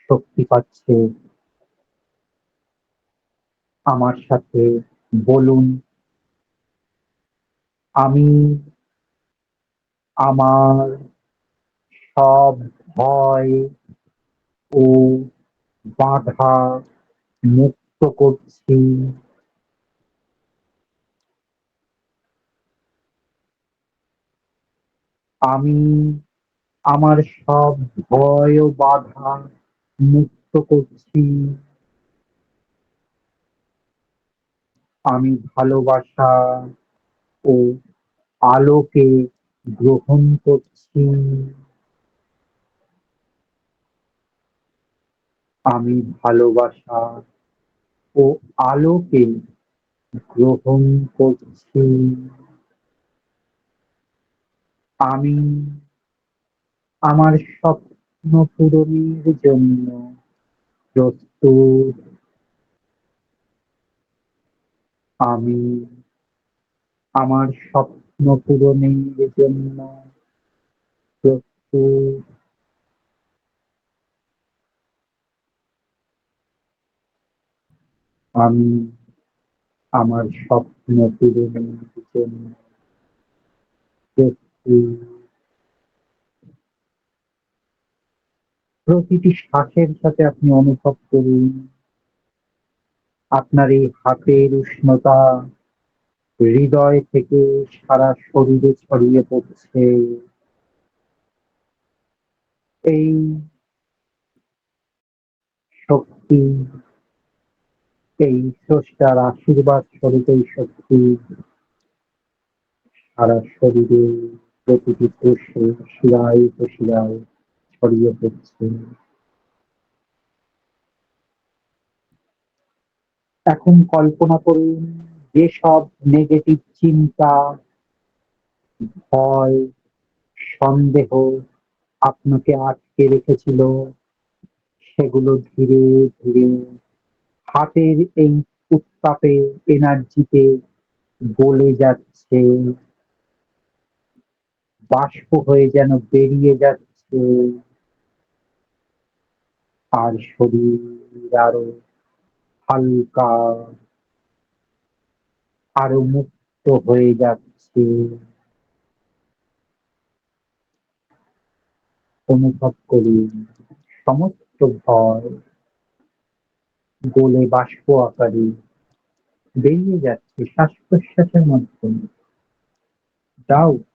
শক্তি পাচ্ছে। আমার সাথে বলুন, আমি আমার সব ভয় ও বাধা মুক্ত করছি। আমি আমার সব ভয় ও বাধা মুক্ত করছি। আমি ভালোবাসা ও আলোকে গ্রহণ করছি। আমি ভালোবাসা ও আলোকে গ্রহণ করছি। আমি আমার স্বপ্ন পূরণের জন্য প্রস্তুত। আমি আমার স্বপ্ন পূরণের জন্য প্রস্তুত। আমি আমার স্বপ্ন পূরণের জন্য প্রস্তুত। প্রতিটি শ্বাসের সাথে আপনি অনুভব করুন আপনার এই হাতের উষ্ণতা হৃদয় থেকে সারা শরীরে ছড়িয়ে পড়ছে। এই শক্তি, এই স্রষ্টার আশীর্বাদ স্বরূপ এই শক্তি সারা শরীরে প্রতিটি কোষে শিরায় উপশিরায় ছড়িয়ে পড়ছে। এখন কল্পনা করুন যেসব নেগেটিভ চিন্তা, ভয়, সন্দেহ আপনাকে আটকে রেখেছিল সেগুলো ধীরে ধীরে হাতের এই উত্তাপে, এনার্জিতে গলে যাচ্ছে, বাষ্প হয়ে যেন বেরিয়ে যাচ্ছে, আর শরীর আরো হালকা, আরো মুক্ত হয়ে যাচ্ছে। অনুভব করুন সমস্ত ভয় গলে বাষ্প আকারে বেরিয়ে যাচ্ছে শ্বাস প্রশ্বাসের মাধ্যমে। ডাউট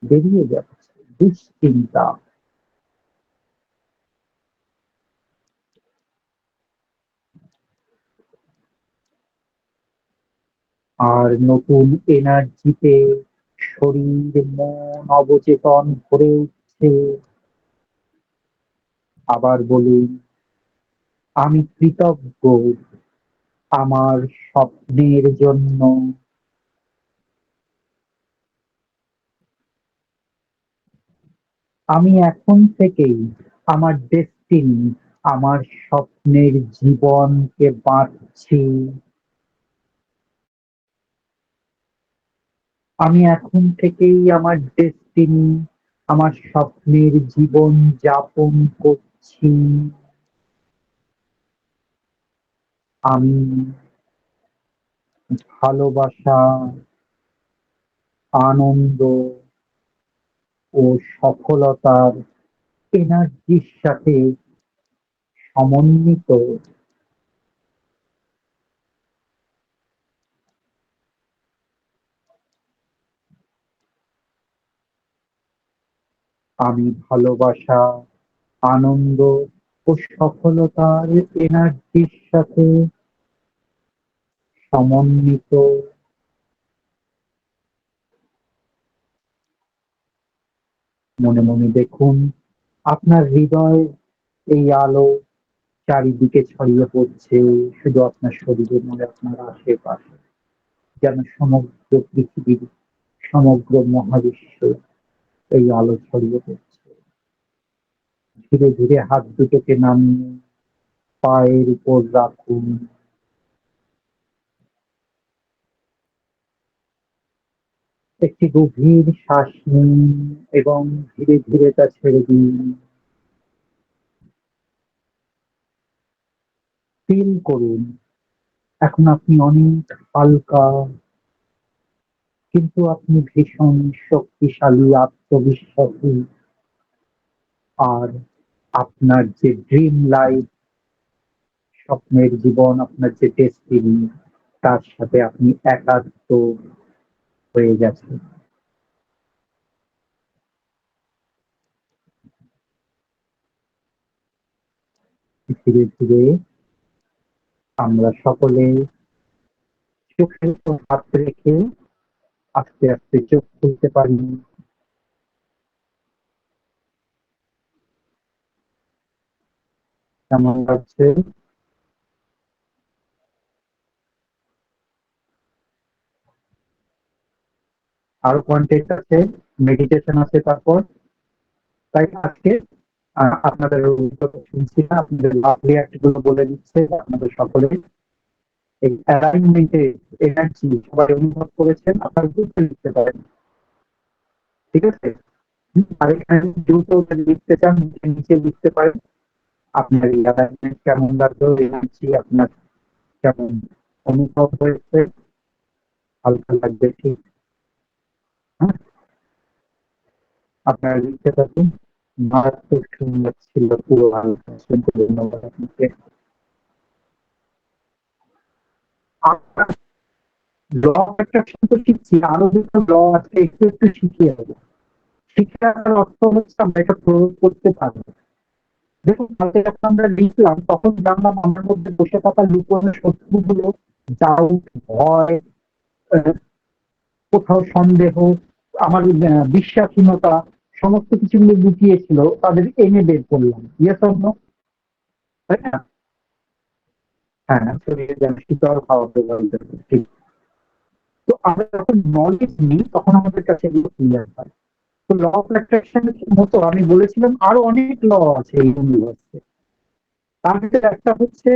বেরিয়ে যাচ্ছে, দুশ্চিন্তা। আর নতুন এনার্জিতে শরীর মন অবচেতন ভরে উঠছে। আবার বলুন, আমি কৃতজ্ঞ আমার স্বপ্নের জন্য। আমি এখন থেকেই আমার ডেস্টিনি, আমার স্বপ্নের জীবনকে বাঁচছি। আমি এখন থেকেই আমার ডেস্টিনি, আমার স্বপ্নের জীবন যাপন করছি। আমি ভালোবাসা, আনন্দ ও সফলতার এনার্জির সাথে সমন্বিত। আমি ভালোবাসা, আনন্দ ও সফলতার এনার্জির সাথে সমন্বিত। মনে মনে দেখুন আপনার হৃদয় এই আলো চারিদিকে ছড়িয়ে পড়ছে, শুধু আপনার শরীরের মধ্যে, আপনার আশেপাশে, যেন সমগ্র পৃথিবীর, সমগ্র মহাবিশ্ব এই আলো ছড়িয়ে পড়ছে। ধীরে ধীরে হাত দুটোকে নামিয়ে পায়ের উপর রাখুন। একটি গভীর শ্বাস নিন এবং ধীরে ধীরে তা ছেড়ে দিন। ফিল করুন এখন আপনি অনেক হালকা, কিন্তু আপনি ভীষণ শক্তিশালী, আত্মবিশ্বাসী। আর আপনার যে ড্রিম লাইফ, স্বপ্নের জীবন, আপনার যে ডেস্টিনি, তার সাথে আপনি একাত্ম হয়ে গেছেন। ধীরে ধীরে আমরা সকলে চোখের উপর হাত রেখে আস্তে আস্তে চোখ খুলতে পারি। কেমন লাগছে? আরো কন্টেন্ট আছে, মেডিটেশন আছে, তারপর তাই আজকে আপনাদের অভিজ্ঞতা শুনছি না, আপনাদের লাভ রিয়াক্ট গুলো বলে দিচ্ছে আপনাদের সকলে। এই অ্যালাইনমেন্টের এনার্জি সবাই অনুভব করেছেন, আপনারা বুঝতে লিখতে পারেন। ঠিক আছে, আর এখানে দ্রুত লিখতে চান নিচে নিচে লিখতে পারেন আপনার এই অ্যালাইনমেন্ট কেমন লাগলো, এনার্জি আপনার কেমন অনুভব হয়েছে, হালকা লাগবে ঠিক। হ্যাঁ, আপনারা লিখতে থাকুন। মারাত্মক সুন্দর ছিল পুরো আলোচনা, অসংখ্য ধন্যবাদ আপনাকে। ল অফ অ্যাট্রাকশন তো শিখছি, আরো দুটো ল আছে, একটু একটু শিখিয়ে দেবো। শিক্ষার অর্থ হচ্ছে আমরা এটা প্রয়োগ করতে পারবো। দেখুন, কালকে যখন আমরা লিখলাম তখন জানলাম আমার মধ্যে বসে থাকা লুকোনো শত্রুগুলো, ডাউট, ভয়, আহ, কোথাও সন্দেহ, আমার বিশ্বাসহীনতা, সমস্ত কিছুগুলো লুকিয়েছিল, তাদের এনে বের করলাম। Yes or no? তাই না? হ্যাঁ, শরীরে যেন শীতল খাওয়াতে বলতে, ঠিক। তো আমরা যখন নলেজ নিই তখন আমাদের কাছে এগুলো ক্লিয়ার হয়। তো ল অফ অ্যাট্রাকশনের মতো আমি বলেছিলাম আরো অনেক ল আছে এই ইউনিভার্সে। তার ভিতরে একটা হচ্ছে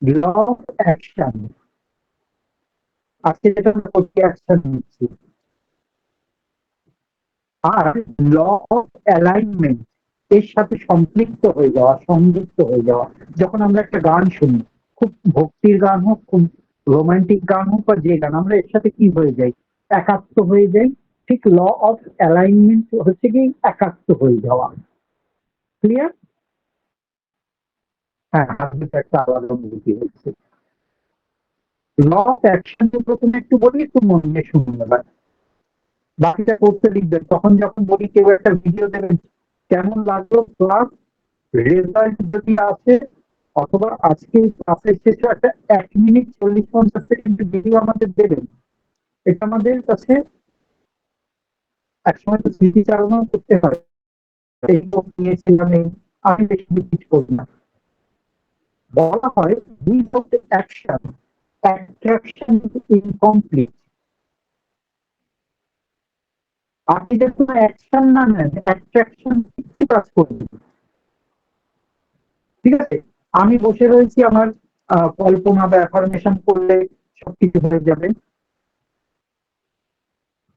ল অফ অ্যাকশন। আজকে যেটা আমরা করছি অ্যাকশন নিচ্ছি। আর ল অফ অ্যালাইনমেন্ট, এর সাথে সম্পৃক্ত হয়ে যাওয়া, সংযুক্ত হয়ে যাওয়া। যখন আমরা একটা গান শুনি, খুব ভক্তির গান হোক, খুব রোমান্টিক গান হোক বা যে গান, আমরা এর সাথে কি হয়ে যাই? একাত্ম হয়ে যাই। ঠিক ল অফ অ্যালাইনমেন্ট হচ্ছে কি একাত্ম হয়ে যাওয়া। ক্লিয়ার? হ্যাঁ, আজকে তো একটা আলাদা অনুভূতি হচ্ছে। ল অফ অ্যাকশন প্রথমে একটু বলি, একটু মন দিয়ে শুনুন এবার, বাকিটা করতে লিখবেন। তখন যখন বলি কেউ একটা ভিডিও দেবেন কেমন লাগলো, প্লাস রেজাল্ট যদি আসে, অথবা আজকে ক্লাসের শেষে একটা 1 মিনিট 40-50 সেকেন্ড ভিডিও আমাদের দেবেন। এটা আমাদের কাছে একসময় তো স্মৃতিচারণা করতে হয়। এই book নিয়েছিলাম, আমি বেশি কিছু করি না। বলা হয় উইদাউট অ্যাকশন অ্যাট্রাকশন ইনকমপ্লিট। আপনি যখন অ্যাকশন না নেন, অ্যাট্রাকশন কিছু কাজ করবে। ঠিক আছে, আমি বসে রয়েছি, আমার কল্পনা বা অ্যাফার্মেশন করলে সবকিছু হয়ে যাবে।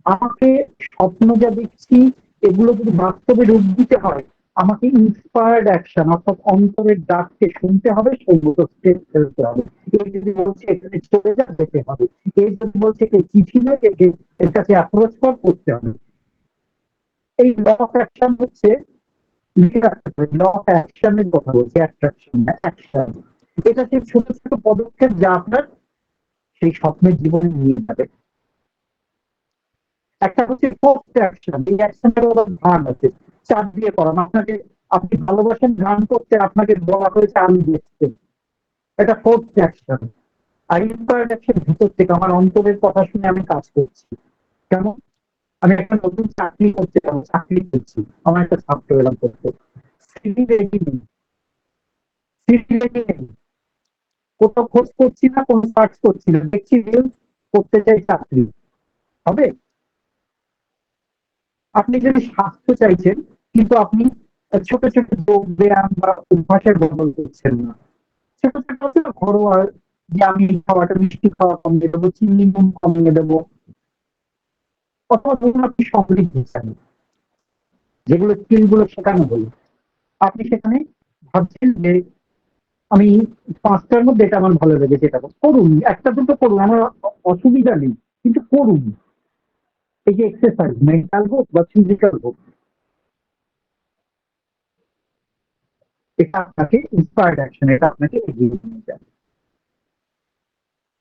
আমাকে স্বপ্ন যা দেখছি এগুলো যদি বাস্তবে রূপ দিতে হয়, আমাকে ইন্সপায়ার্ড অ্যাকশন অর্থাৎ অন্তরের ডাককে শুনতে হবে, সেইগুলো স্টেপ ফেলতে হবে। এই যদি বলছে এখানে চলে যা, যেতে হবে। এই যদি বলছে কেউ চিঠি লেগে এর কাছে অ্যাপ্রোচ করতে হবে। এই ল অফ অ্যাকশন হচ্ছে, লিখে রাখতে হবে, ল অফ অ্যাকশনের কথা বলছি, অ্যাট্রাকশন না, অ্যাকশন। এটা সেই ছোট ছোট পদক্ষেপ যা আপনার সেই স্বপ্নের জীবনে নিয়ে যাবে। একটা হচ্ছে ফোর্থ অ্যাকশন। এই অ্যাকশনের আবার ভাগ আছে, চাপ দিয়ে করান। আপনাকে, আপনি ভালোবাসেন গান করতে, আপনাকে বলা হয়েছে আমি দেখছেন, এটা ফোর্থ অ্যাকশন। আর ইন্সপায়ার্ড অ্যাকশন ভিতর থেকে আমার অন্তরের কথা শুনে আমি কাজ করছি। কেমন? আমি একটা নতুন চাকরি করতে যাবো, চাকরি করছি, আমার একটা ছাত্র এলাম করতে, সিভি রেডি নেই, সিভি রেডি নেই, কোথাও খোঁজ করছি না, কোনো সার্চ করছি না, দেখছি রিলস, করতে চাই চাকরি। হবে? আপনি যদি স্বাস্থ্য চাইছেন কিন্তু আপনি ছোট ছোট যোগ ব্যায়াম বা অভ্যাসের বদল করছেন না, ছোট ছোট ঘরোয়া, যে আমি খাওয়াটা মিষ্টি খাওয়া কমিয়ে দেবো, চিনি নুন কমিয়ে দেবো, অথবা ধরুন আপনি সমৃদ্ধি চান, যেগুলো স্কিল গুলো শেখানো হলো, আপনি সেখানে ভাবছেন যে আমি 5টার মধ্যে এটা আমার ভালো লেগেছে, এটা করুন, একটা দুটো করুন, আমার অসুবিধা নেই, কিন্তু করুন। এই যে এক্সারসাইজ, মেন্টাল হোক বা ফিজিক্যাল হোক, এটা আপনাকে ইন্সপায়ার্ড অ্যাকশন, এটা আপনাকে এগিয়ে নিয়ে যায়।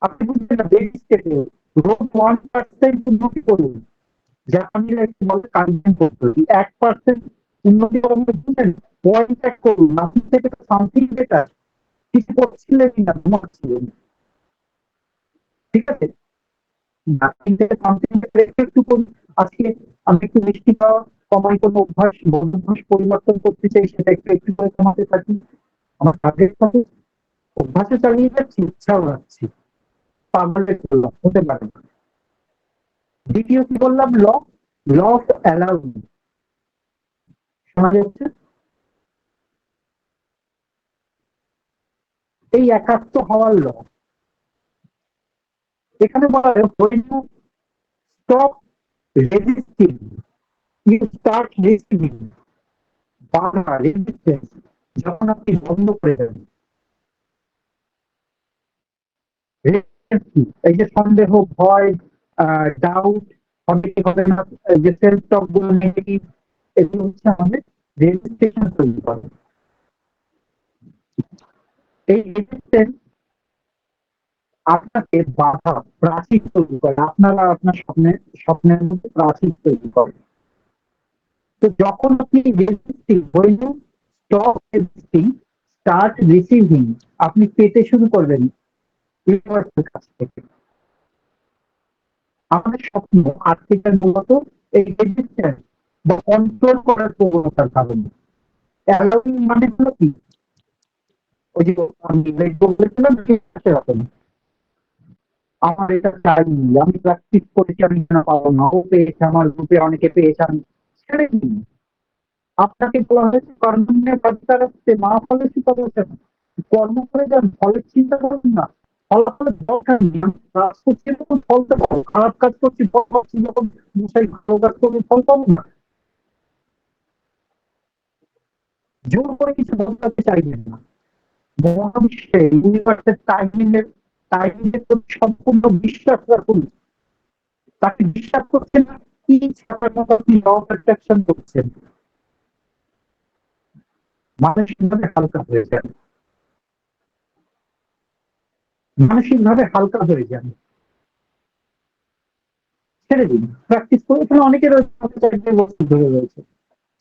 আপনি বুঝছেন না, বেবি স্টেপে রোজ 1% উন্নতি করুন। জাপানিরা একটু বলে কাইজেন পদ্ধতি, 1% উন্নতি করার মধ্যে বুঝলেন, পয়েন্ট এক করুন, নাম থেকে সামথিং বেটার। কিছু করছিলেনই না, ঘুমাচ্ছিলেন। ঠিক আছে, নাথিং থেকে সামথিং বেটার একটু করুন। আজকে আমি একটু মিষ্টি খাওয়া কমাই, কোনো অভ্যাস অভ্যাস পরিবর্তন করতে চাই, সেটা একটু একটু করে কমাতে থাকি। আমার কাজের সাথে অভ্যাসে চালিয়ে যাচ্ছি, ইচ্ছাও রাখছি, পাগলের করলাম, হতে পারে না। দ্বিতীয় কি বললাম? ল, ল অফ অ্যালাউইং। শোনা যাচ্ছে? এই একাত্ম হওয়ার ল। এখানে বলা হয় when you stop resisting you start receiving। বাধা রেজিস্ট্যান্স যখন আপনি বন্ধ করে দেবেন, এই যে সন্দেহ, ভয়, ডাউট, হবে কি হবে না, এই যে সেলফ টক গুলো নেগেটিভ, এগুলো হচ্ছে আমাদের রেজিস্ট্রেশন তৈরি করে। এই রেজিস্ট্যান্স আপনাকে বাধা, প্রাচীর তৈরি করে। আপনারা আপনার স্বপ্নের মধ্যে প্রাচীর তৈরি করে। তো যখন আপনি resisting, when you stop resisting start receiving, আপনি পেতে শুরু করবেন ইউনিভার্সের কাছ থেকে। আমাদের স্বপ্ন আজকে মূলত এই রেজিস্ট্যান্স বা কন্ট্রোল করার প্রবণতার কারণে। অ্যালাউইং মানে হলো কি, ওই যে আমি বলেছিলাম সেরকম, আমার এটা চাই, আমি প্র্যাকটিস করেছি, আমি কেন পাবো না, ও পেয়েছে, আমার গ্রুপে অনেকে পেয়েছে, আমি ছেড়ে দিই। আপনাকে বলা হয়েছে কর্মের কর্তার হচ্ছে মা ফলের চিন্তা করছেন, কর্ম করে যান, ফলের চিন্তা করুন না। ফলাফলের দরকার নেই, আমি কাজ করছি যখন ফল তো পাবো, খারাপ কাজ করছি ফল পাচ্ছি, যখন মশাই ভালো কাজ করবে ফল পাবো না। জোর করে কিছু বদলাতে চাইবেন না। মহাবিশ্বে ইউনিভার্সের টাইমিংয়ের প্রতি সম্পূর্ণ বিশ্বাস রাখুন। তাকে বিশ্বাস করছেন না, কি ছাড়ার মতো আপনি ল অফ অ্যাট্রাকশন করছেন। মানসিকভাবে হালকা হয়ে যান, মানসিকভাবে হালকা হয়ে যান, ছেড়ে দিন। প্র্যাকটিস করে এখানে অনেকের বস্তু ধরে রয়েছে,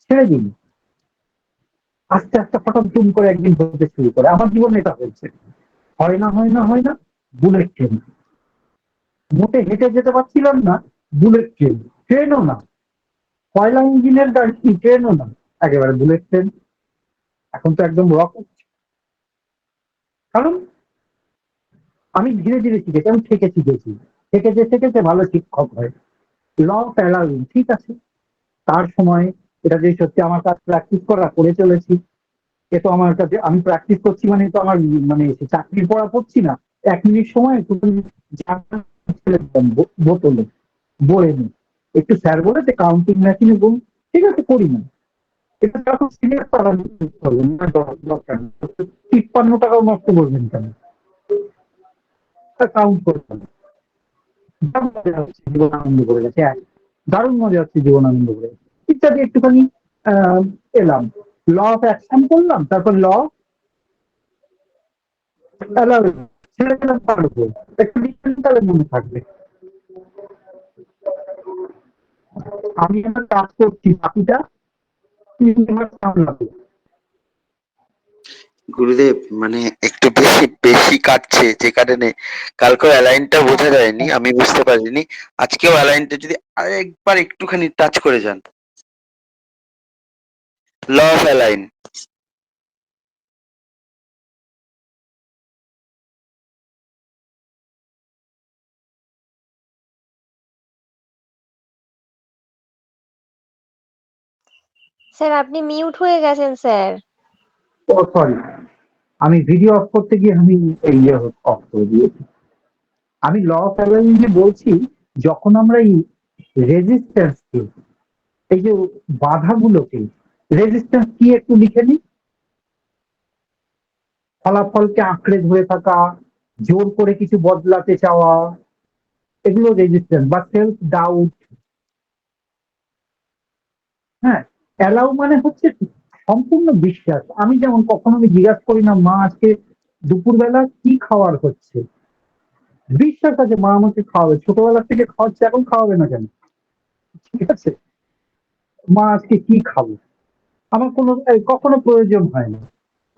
ছেড়ে দিন। আস্তে আস্তে হঠাৎ দুম করে একদিন হতে শুরু করে। আমার জীবনে এটা হয়েছে। হয় না হয় না হয় না, বুলেট ট্রেন। মোটে হেঁটে যেতে পারছিলাম না, বুলেট ট্রেন। ট্রেনও না, কয়লা ইঞ্জিনের গাড়ি, ট্রেনও না, একেবারে বুলেট ট্রেন। এখন তো একদম রকেট। কারণ আমি ধীরে ধীরে শিখেছি, আমি থেকে শিখেছি, থেকে ভালো শিক্ষক হয়। ল অফ অ্যালাউইং, ঠিক আছে, তার সময় এটা যে সত্যি আমার কাছে প্র্যাকটিস করে চলেছি। এ তো আমার কাছে, আমি প্র্যাকটিস করছি মানে তো আমার মানে চাকরির পড়া পড়ছি না। 1 মিনিট সময় বোতলে বয়ে নি, একটু স্যার বলে কাউন্টিং মেশিনে গুণ, ঠিক আছে করি না। এটা যখন সিনিয়র করা দরকার, 53 টাকাও নষ্ট করবেন কেন, কাউন্ট করবেন। দারুণ মজা হচ্ছে, জীবন আনন্দ করে গেছে, দারুণ মজা হচ্ছে, জীবন আনন্দ করে গেছে ইত্যাদি। একটুখানি এলাম, ল অফ অ্যাকশন করলাম, তারপর ল অ্যালাউইং ছেড়ে দিলাম, তার উপর একটু লিখে তাহলে মনে থাকবে। আমি আমার কাজ করছি, বাকিটা সামলাবো। গুরুদেব, মানে একটু বেশি বেশি কাটছে, যে কারণে কালকে অ্যালাইনটা বোঝা যায়নি, আমি বুঝতে পারিনি। আজকেও অ্যালাইনটা যদি আরেকবার একটুখানি টাচ করে যান, ল অফ অ্যালাইন। স্যার আপনি মিউট হয়ে গেছেন স্যার। ও সরি, আমি ভিডিও অফ করতে গিয়ে আমি ইয়ে অফ করে দিয়েছি। আমি ল অফ অ্যালাউইং বলছি, যখন আমরা এই রেজিস্ট্যান্সকে, এই যে বাধাগুলোকে, রেজিস্ট্যান্স কি একটু লিখে নিই। ফলাফলকে আঁকড়ে ধরে থাকা, জোর করে কিছু বদলাতে চাওয়া, এগুলো রেজিস্ট্যান্স বা সেলফ ডাউট। হ্যাঁ, অ্যালাউ মানে হচ্ছে সম্পূর্ণ বিশ্বাস। আমি যেমন কখনো আমি জিজ্ঞাসা করি না মা আজকে দুপুরবেলা কি খাওয়ার হচ্ছে, বিশ্বাস আছে মা আমাকে খাওয়াবে, ছোটবেলা থেকে খাওয়াচ্ছে, এখন খাওয়াবে না কেন, ঠিক আছে। মা আজকে কি খাবো, আমার কোনো কখনো প্রয়োজন হয় না।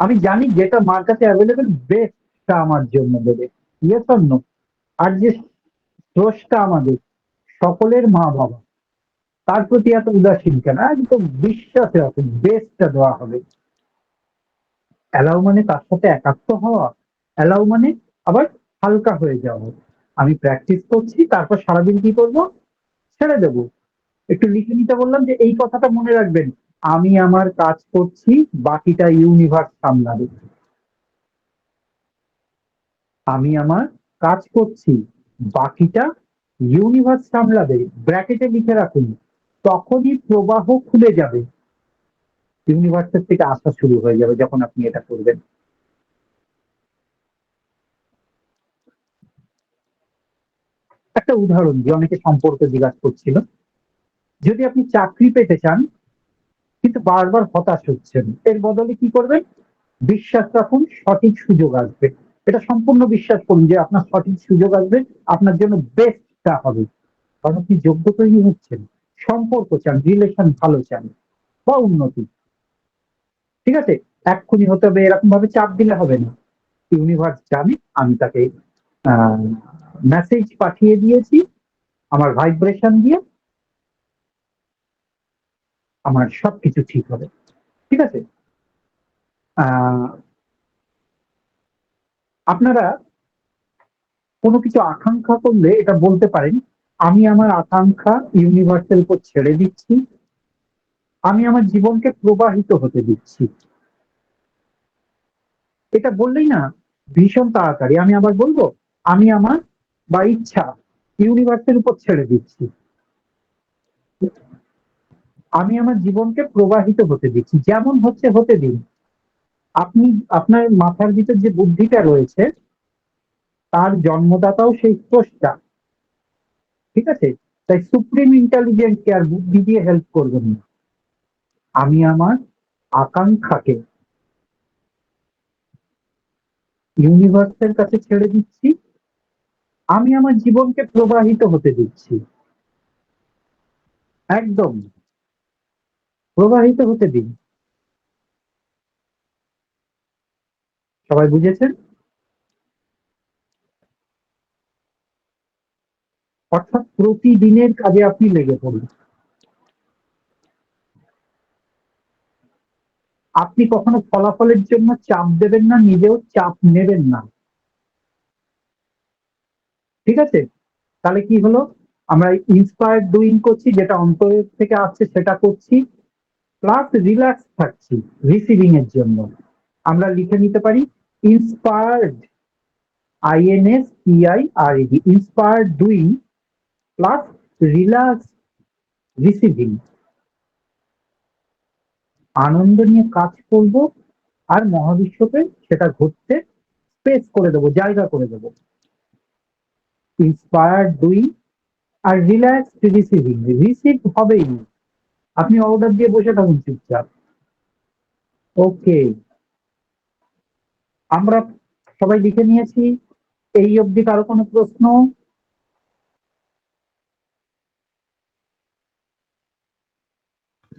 আমি জানি যেটা মার কাছে অ্যাভেলেবেল বেস্টটা আমার জন্য দেবে, ইয়েস অর নো। আর যে স্রষ্টা আমাদের সকলের মা বাবা, তার প্রতি এত উদাসীন কেন, একদম বিশ্বাসে আছে বেস্টটা দেওয়া হবে। অ্যালাউ মানে তার সাথে একাত্ম হওয়া, অ্যালাউ মানে আবার হালকা হয়ে যাওয়া। আমি প্র্যাকটিস করছি, তারপর সারাদিন কি করবো, ছেড়ে দেবো। একটু লিখে নিতে বললাম যে এই কথাটা মনে রাখবেন, আমি আমার কাজ করছি, বাকিটা ইউনিভার্স সামলাবে। আমি আমার কাজ করছি, বাকিটা ইউনিভার্স সামলাবে। ব্র্যাকেটে লিখে রাখুন, তখনই প্রবাহ খুলে যাবে, ইউনিভার্সের থেকে আসা শুরু হয়ে যাবে যখন আপনি এটা করবেন। একটা উদাহরণ দিয়ে, অনেকে সম্পর্ক জিজ্ঞাসা করছিল, যদি আপনি চাকরি পেতে চান কিন্তু বারবার হতাশ হচ্ছেন, এর বদলে কি করবেন? বিশ্বাস রাখুন, সঠিক সুযোগ আসবে। এটা সম্পূর্ণ বিশ্বাস করুন যে আপনার সঠিক সুযোগ আসবে, আপনার জন্য বেস্টটা হবে। কারণ আপনি যোগ্য তৈরি হচ্ছেন, সম্পর্ক চান, রিলেশন ভালো চান বা উন্নতি। ঠিক আছে, এক্ষুনি হতে হবে এরকম ভাবে চাপ দিলে হবে না। ইউনিভার্স জানে আমি তাকে মেসেজ পাঠিয়ে দিয়েছি, আমার ভাইব্রেশন দিয়ে আমার সবকিছু ঠিক হবে। ঠিক আছে, আহ আপনারা কোনো কিছু আকাঙ্ক্ষা করলে এটা বলতে পারেন, আমি আমার আকাঙ্ক্ষা ইউনিভার্সের উপর ছেড়ে দিচ্ছি, আমি আমার জীবনকে প্রবাহিত হতে দিচ্ছি। এটা বললেই না ভীষণ তাড়াতাড়ি। আমি আবার বলবো, আমি আমার বা ইচ্ছা ইউনিভার্সের উপর ছেড়ে দিচ্ছি, আমি আমার জীবনকে প্রবাহিত হতে দিচ্ছি, যেমন হচ্ছে হতে দিন। আপনি আপনার মাথার ভিতর যে বুদ্ধিটা রয়েছে, তার জন্মদাতাও সেই স্রষ্টা। ঠিক আছে, তাই সুপ্রিম ইন্টেলিজেন্সকে আর বুদ্ধি দিয়ে হেল্প করবেন না। আমি আমার আকাঙ্ক্ষাকে ইউনিভার্সের কাছে ছেড়ে দিচ্ছি, আমি আমার জীবনকে প্রবাহিত হতে দিচ্ছি, একদম প্রবাহিত হতে দিন। সবাই বুঝেছেন? অর্থাৎ প্রতিদিনের কাজে আপনি লেগে পড়ুন। আপনি কখনো ফলাফলের জন্য চাপ দেবেন না, নিজেও চাপ নেবেন না। ঠিক আছে, তাহলে কি হলো? আমরা ইন্সপায়ার্ড ডুইং করছি, যেটা অন্তরের থেকে আসছে সেটা করছি, প্লাস রিল্যাক্স থাকছি রিসিভিং এর জন্য। আমরা লিখে নিতে পারি inspired, INSPIRED, inspired doing plus relax receiving. আনন্দ নিয়ে কাজ করব, আর মহাবিশ্বকে সেটা ঘটতে স্পেস করে দেবো, জায়গা করে দেবো। ইন্সপায়ার্ড ডুইং আর রিল্যাক্স রিসিভিং, রিসিভ হবেই, আপনি অর্ডার দিয়ে বসে থাকুন চুপচাপ। ওকে, আমরা সবাই লিখে নিয়েছি। এই অবধি কারো কোনো প্রশ্ন?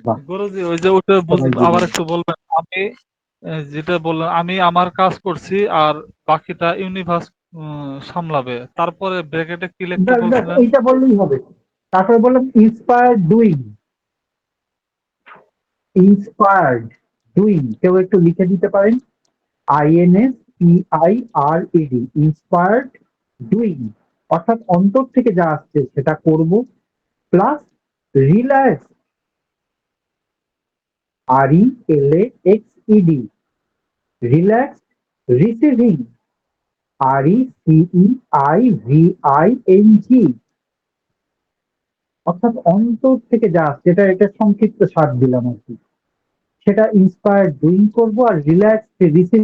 বাহ, গুরুজি ওই যে ওটা সবাই আবার বুঝলেন। একটু বলবেন। আমি যেটা বললাম, আমি আমার কাজ করছি আর বাকিটা ইউনিভার্স সামলাবে, তারপরে ব্র্যাকেটে কি লিখতে বলছিলেন? এইটা বললেই হবে। তারপরে বললাম ইন্সপায়ার্ড ডুইং, ইন্সপায়ার্ড ডুইং, কেউ একটু লিখে দিতে পারেন, INSPIRED, ইন্সপায়ার্ড ডুইং, অর্থাৎ অন্তর থেকে যা আসছে সেটা করব, plus relax, RELAXED, relax receiving, RECEIVING, অর্থাৎ অন্তর থেকে যা আসছে, এটা সংক্ষিপ্ত সার দিলাম আর কি, সেটা ইন্সপায়ার্ড ডুইং করব, আর রিল্যাক্স রিসিভ।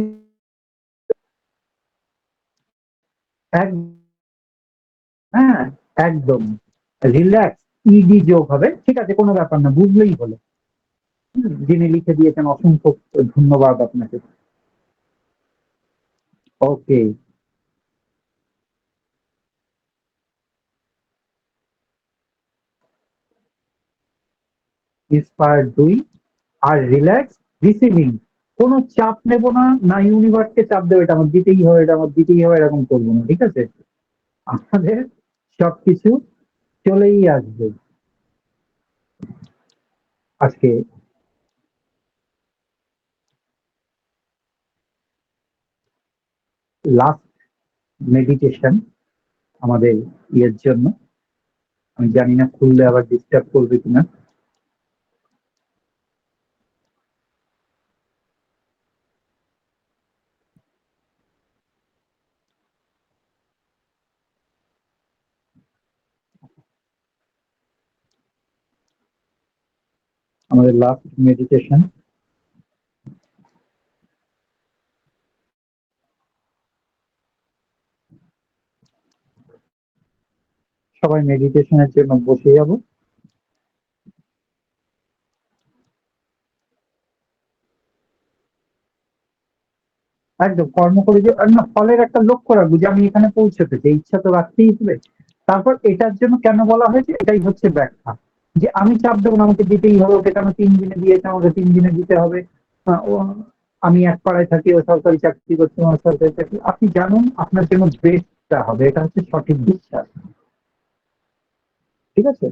হ্যাঁ, একদম রিল্যাক্স, ইডি যোগ হবে। ঠিক আছে, কোনো ব্যাপার না, বুঝলেই হলো। যিনি লিখে দিয়েছেন অসংখ্য ধন্যবাদ আপনাকে। ওকে, ইন্সপায়ার্ড ডুইং আর রিল্যাক্স রিসিভিং। কোনো চাপ নেব না, না ইউনিভার্সকে চাপ দেবো এটা আমার দিতেই হবে, এটা আমার দিতেই হবে, এরকম করবো না। ঠিক আছে, আমাদের সবকিছু চলেই আসবে। আজকে লাস্ট মেডিটেশন আমাদের ইয়ের জন্য। আমি জানি না খুললে আবার ডিস্টার্ব করবে কিনা। আমাদের লাস্ট মেডিটেশন। সবাই মেডিটেশনের জন্য বসে যাব। একদম কর্ম করে যে না, ফলের একটা লক্ষ্য রাখবো যে আমি এখানে পৌঁছতে চাই, ইচ্ছা তো রাখতেই হবে। তারপর এটার জন্য কেন বলা হয়েছে, এটাই হচ্ছে ব্যাখ্যা। যে আমি চাপ দেবো না, আমাকে দিতেই হবে, ওকে কেন 3 দিনে দিয়েছে, আমাকে 3 দিনে দিতে হবে। আমি এক পাড়ায় থাকি, ও সরকারি চাকরি করছে, আমার সরকারি চাকরি। আপনি জানুন আপনার জন্য বেস্টটা হবে, এটা হচ্ছে সঠিক বিশ্বাস। ঠিক আছে?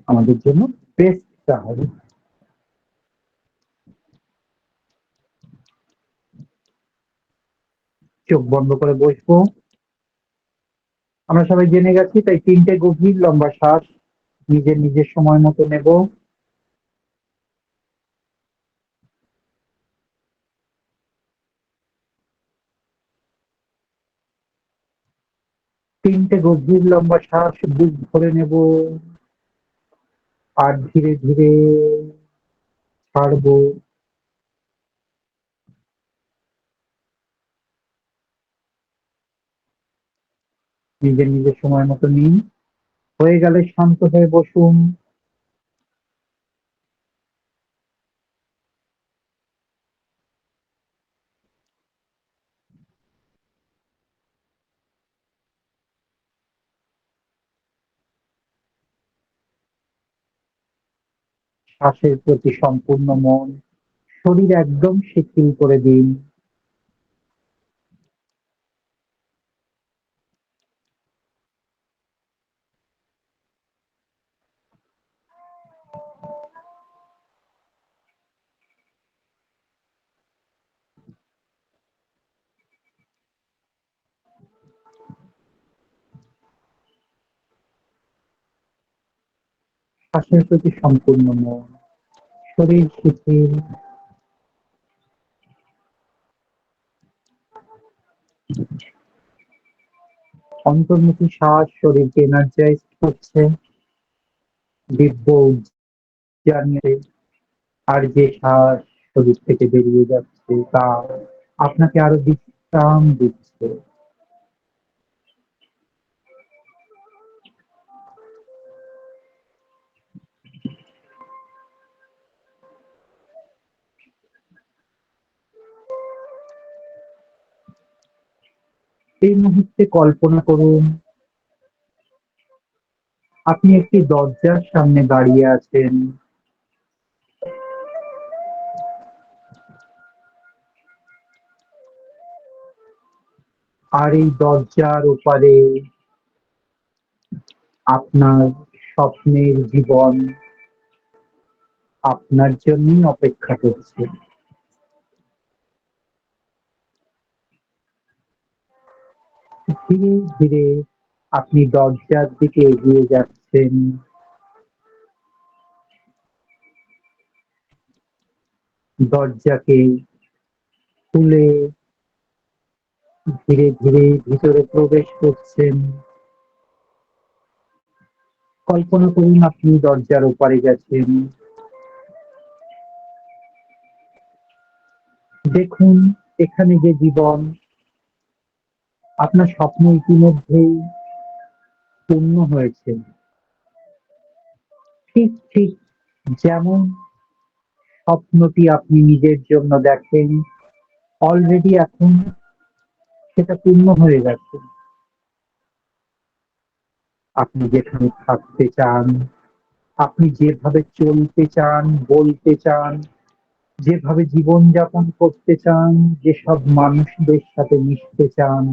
আমাদের জন্য বেস্টটা হবে। চোখ বন্ধ করে বসবো। আমরা সবাই জেনে গেছি, তাই 3টে গভীর লম্বা শ্বাস নিজের নিজের সময় মতো নেব। 3টে গভীর লম্বা শ্বাস বুক ভরে নেব, আর ধীরে ধীরে ছাড়বো। নিজের নিজের সময় মতো নিন। হয়ে গেলে শান্ত হয়ে বসুন। শ্বাসের প্রতি সম্পূর্ণ মন, শরীর একদম শিথিল করে দিন। শ্বাসের প্রতি সম্পূর্ণ মন, শরীর শিথিল। অন্তর্মুখী শ্বাস শরীরকে এনার্জাইজ করছে, দিব্য জানিয়ে। আর যে শ্বাস শরীর থেকে বেরিয়ে যাচ্ছে তা আপনাকে আরো বিশ্রাম দিচ্ছে। এই মুহূর্তে কল্পনা করুন আপনি একটি দরজার সামনে দাঁড়িয়ে আছেন। আর এই দরজার ওপারে আপনার স্বপ্নের জীবন আপনার জন্যই অপেক্ষা করছে। ধীরে ধীরে আপনি দরজার দিকে এগিয়ে যাচ্ছেন। দরজাকে খুলে ধীরে ধীরে ভিতরে প্রবেশ করছেন। কল্পনা করুন আপনি দরজার ওপারে গেছেন। দেখুন এখানে যে জীবন, আপনার স্বপ্ন ইতিমধ্যেই পূর্ণ হয়েছে। ঠিক ঠিক যেমন স্বপ্নটি আপনি নিজের জন্য দেখেন, অলরেডি এখন সেটা পূর্ণ হয়ে গেছে। আপনি যেখানে থাকতে চান, আপনি যেভাবে চলতে চান, বলতে চান, যেভাবে জীবনযাপন করতে চান, যেসব মানুষদের সাথে মিশতে চান,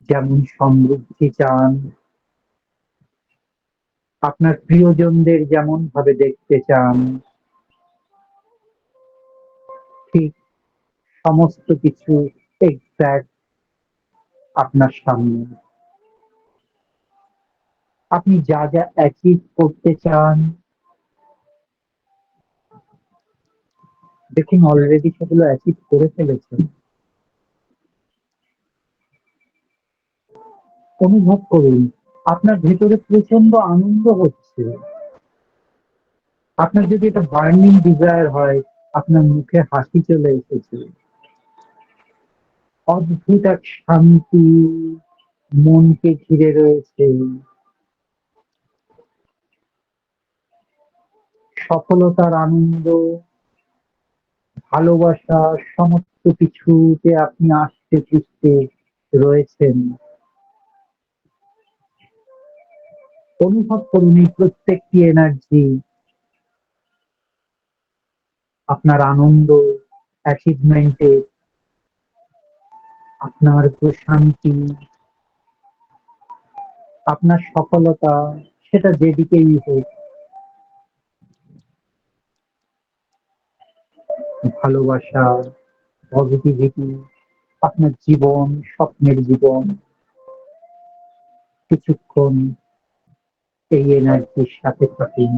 যেমন সমৃদ্ধি চান, আপনার প্রিয়জনদের যেমন ভাবে দেখতে চান, ঠিক সমস্ত কিছু এক্সাক্ট আপনার সামনে। আপনি যা যা অ্যাচিভ করতে চান, দেখুন অলরেডি সেগুলো অ্যাচিভ করে ফেলেছেন। অনুভব করুন আপনার ভেতরে প্রচন্ড আনন্দ হচ্ছে। আপনার যদি এটা বার্নিং ডিজায়ার হয়, আপনার মুখে হাসি চলে এসেছে। অদ্ভুত এক শান্তি মনকে ঘিরে রয়েছে। সফলতার আনন্দ, ভালোবাসা, সমস্ত কিছুতে আপনি আস্তে পৃষ্ঠে রয়েছেন। অনুভব করুন এই প্রত্যেকটি এনার্জি আপনার আনন্দ, অ্যাচিভমেন্টে, আপনার প্রশান্তি, আপনার সফলতা, সেটা যেদিকেই হোক, ভালোবাসা, পজিটিভিটি, আপনার জীবন, স্বপ্নের জীবন, কিছুক্ষণ এই এনার্জির সাথে থাকুন।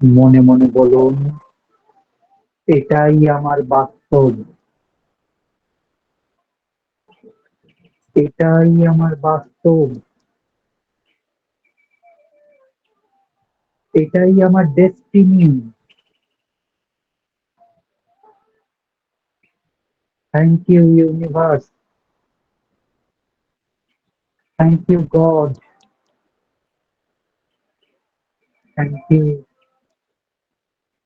মনে মনে বলুন, এটাই আমার বাস্তব, এটাই আমার বাস্তব, এটাই আমার destiny. Thank you universe, thank you God, thank you,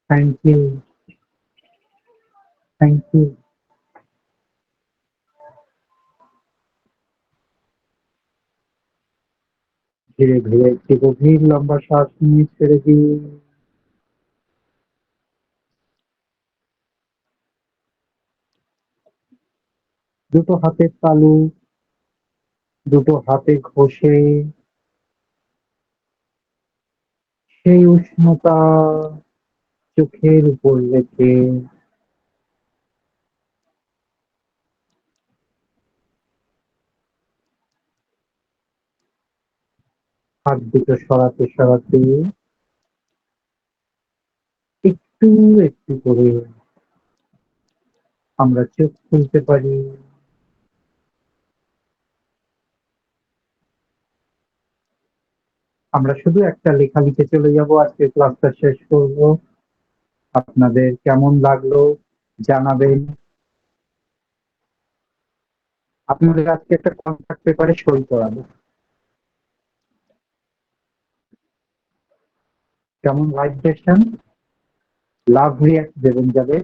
thank you, thank you. ধীরে ধীরে একটি গভীর লম্বা শ্বাস নিয়ে ছেড়ে দিন। দুটো হাতের তালু দুটো হাতে ঘষে সেই উষ্ণতা চোখের উপর রেখে হাত দুটো সরাতে সরাতে একটু একটু করে আমরা চোখ খুলতে পারি। আমরা শুধু একটা লেখা লিখে চলে যাব, আজকে ক্লাসটা শেষ করব। আপনাদের কেমন লাগলো জানাবেন। আপনাদের আজকে একটা কন্ট্যাক্ট পেপারে সই করাবো। কেমন ভাইব্রেশন, লাভ রিয়াক্ট দেবেন যাবে।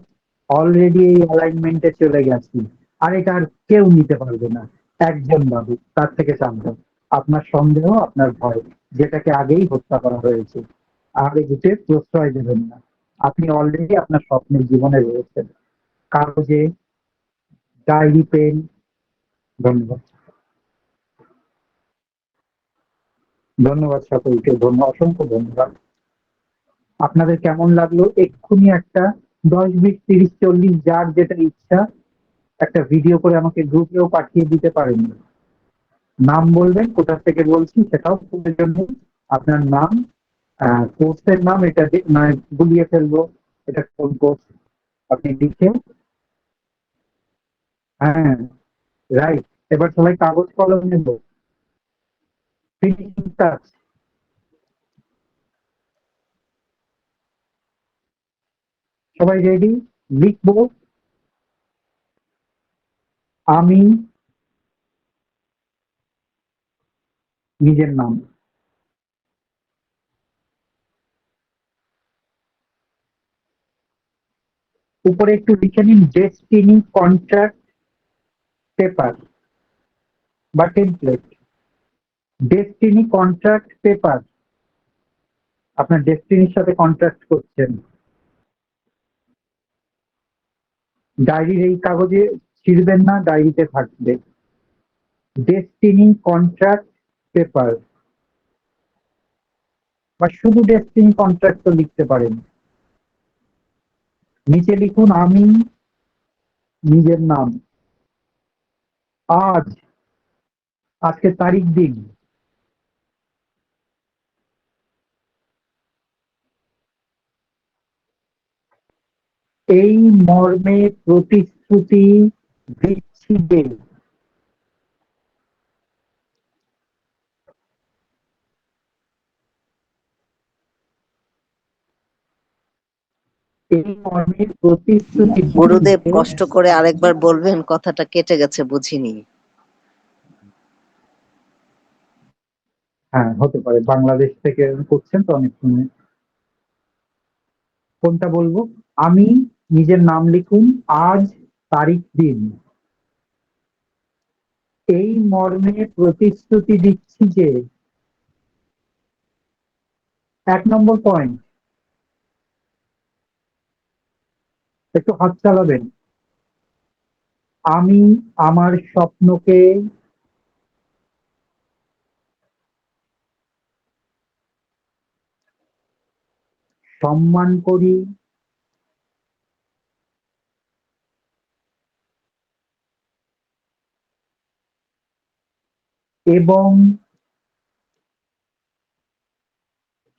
অলরেডি এই অ্যালাইনমেন্টে চলে গেছি, আর এটা আর কেউ নিতে পারবে না, একজন বাবু, তার থেকে শান্ত। আপনার সন্দেহ, আপনার ভয়, যেটাকে আগেই হত্যা করা হয়েছে, আর এগুতে প্রশ্রয় দেবেন না। আপনি অলরেডি আপনার স্বপ্নের জীবনে রয়েছেন। কাগজে, ডায়েরি, পেন। ধন্যবাদ, ধন্যবাদ সকলকে, অসংখ্য ধন্যবাদ। আপনাদের কেমন লাগলো এক্ষুনি একটা 10, 20, 30, 40 যার যেটা ইচ্ছা একটা ভিডিও করে আমাকে গ্রুপেও পাঠিয়ে দিতে পারেন। নাম বলবেন, কোথা থেকে বলছি সেটাও প্রয়োজন নেই। আপনার নাম, কোর্সের নাম, এটা মানে গুলিয়ে ফেলবো, এটা কোন কোর্স আপনি লিখে। হ্যাঁ, রাইট। এবার সবাই কাগজ কলম নেব, ফিনিশিং টাচ। সবাই রেডি? লিখবো আমি নিজের নাম, উপরে একটু লিখে নিন ডেস্টিনি কন্ট্রাক্ট পেপার বা টেমপ্লেট। ডেস্টিনি কন্ট্রাক্ট পেপার, আপনার ডেস্টিনির সাথে কন্ট্রাক্ট করছেন। ডায়েরির এই কাগজে ছিড়বেন না, ডায়েরিতে থাকবে। ডেস্টিনি কন্ট্রাক্ট পেপার বা শুধু ডেস্টিনি কন্ট্রাক্ট তো লিখতে পারেন। নিচে লিখুন আমি নিজের নাম। আজ, আজকে তারিখ দিন, এই মর্মে প্রতিশ্রুতি দিচ্ছি যে, এই মর্মে প্রতিশ্রুতি দিচ্ছি গুরুদেব যে। কষ্ট করে আরেকবার বলবেন, কথাটা কেটে গেছে, বুঝিনি। হ্যাঁ, হতে পারে, বাংলাদেশ থেকে করছেন তো অনেক সময়। কোনটা বলবো? আমি নিজের নাম লিখুন, আজ তারিখ দিন, এই মর্মে প্রতিশ্রুতি দিচ্ছি যে। 1 নম্বর পয়েন্ট, একটু হাত চালাবেন। আমি আমার স্বপ্নকে সম্মান করি এবং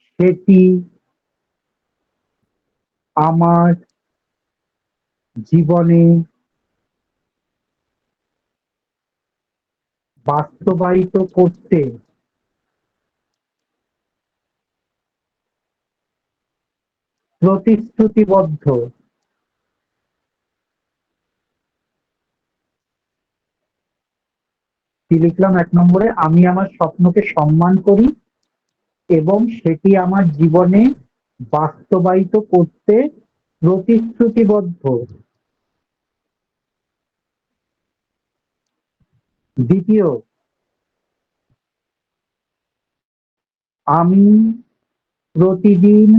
সেটি আমার জীবনে বাস্তবায়িত করতে প্রতিশ্রুতিবদ্ধ। কি লিখলাম 1 নম্বরে? আমি আমার স্বপ্নকে সম্মান করি এবং সেটি আমার জীবনে বাস্তবায়িত করতে প্রতিশ্রুতিবদ্ধ। দ্বিতীয়, আমি প্রতিদিন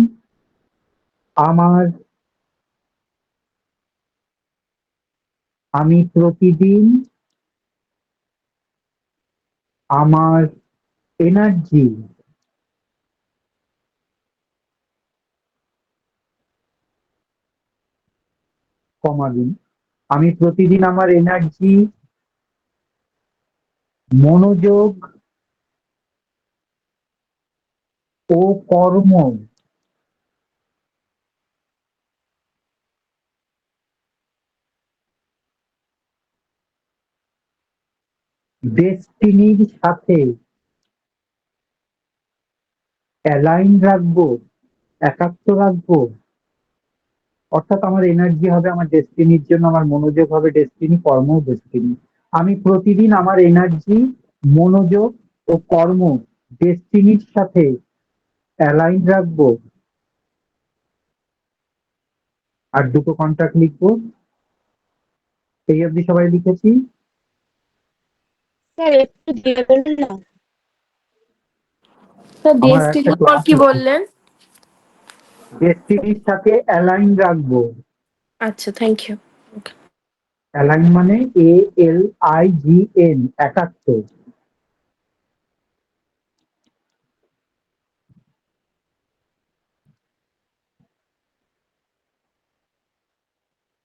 আমার আমি প্রতিদিন আমার এনার্জি কমা দিন। আমি প্রতিদিন আমার এনার্জি, মনোযোগ ও কর্ম ডেস্টিনির সাথে অ্যালাইন রাখবো, একাত্ম রাখবো। অর্থাৎ আমার এনার্জি হবে আমার ডেস্টিনির জন্য, আমার মনোযোগ হবে ডেস্টিনি, কর্ম ডেস্টিনি। আমি প্রতিদিন আমার এনার্জি, মনোযোগ ও কর্ম ডেস্টিনির সাথে অ্যালাইন রাখবো। আর দুটো কন্ট্রাক্ট লিখবো। এই অবধি সবাই লিখেছি? স্যার একটু দিয়ে বলুন না। স্যার আমার একটা ডেস্টিনির পর ক্লাস কি আছে, বললেন? ডেস্টিনির সাথে অ্যালাইন রাখবো। আচ্ছা, থ্যাংক ইউ। অ্যালাইন মানে ALIGN, একাত্ম।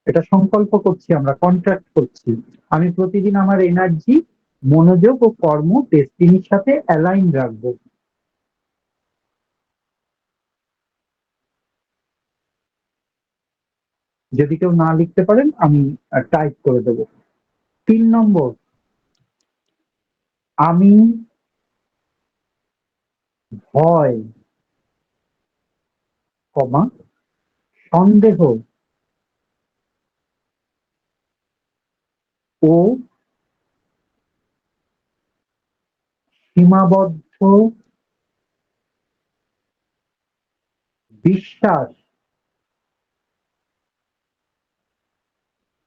এটা সংকল্প করছি, আমরা কন্ট্রাক্ট করছি। আমি প্রতিদিন আমার এনার্জি, মনোযোগ ও কর্ম ডেস্টিনির সাথে অ্যালাইন রাখবো। যদি কেউ না লিখতে পারেন আমি টাইপ করে দেব। 3 নম্বর, আমি ভয়, কমা, সন্দেহ ও সীমাবদ্ধ বিশ্বাস,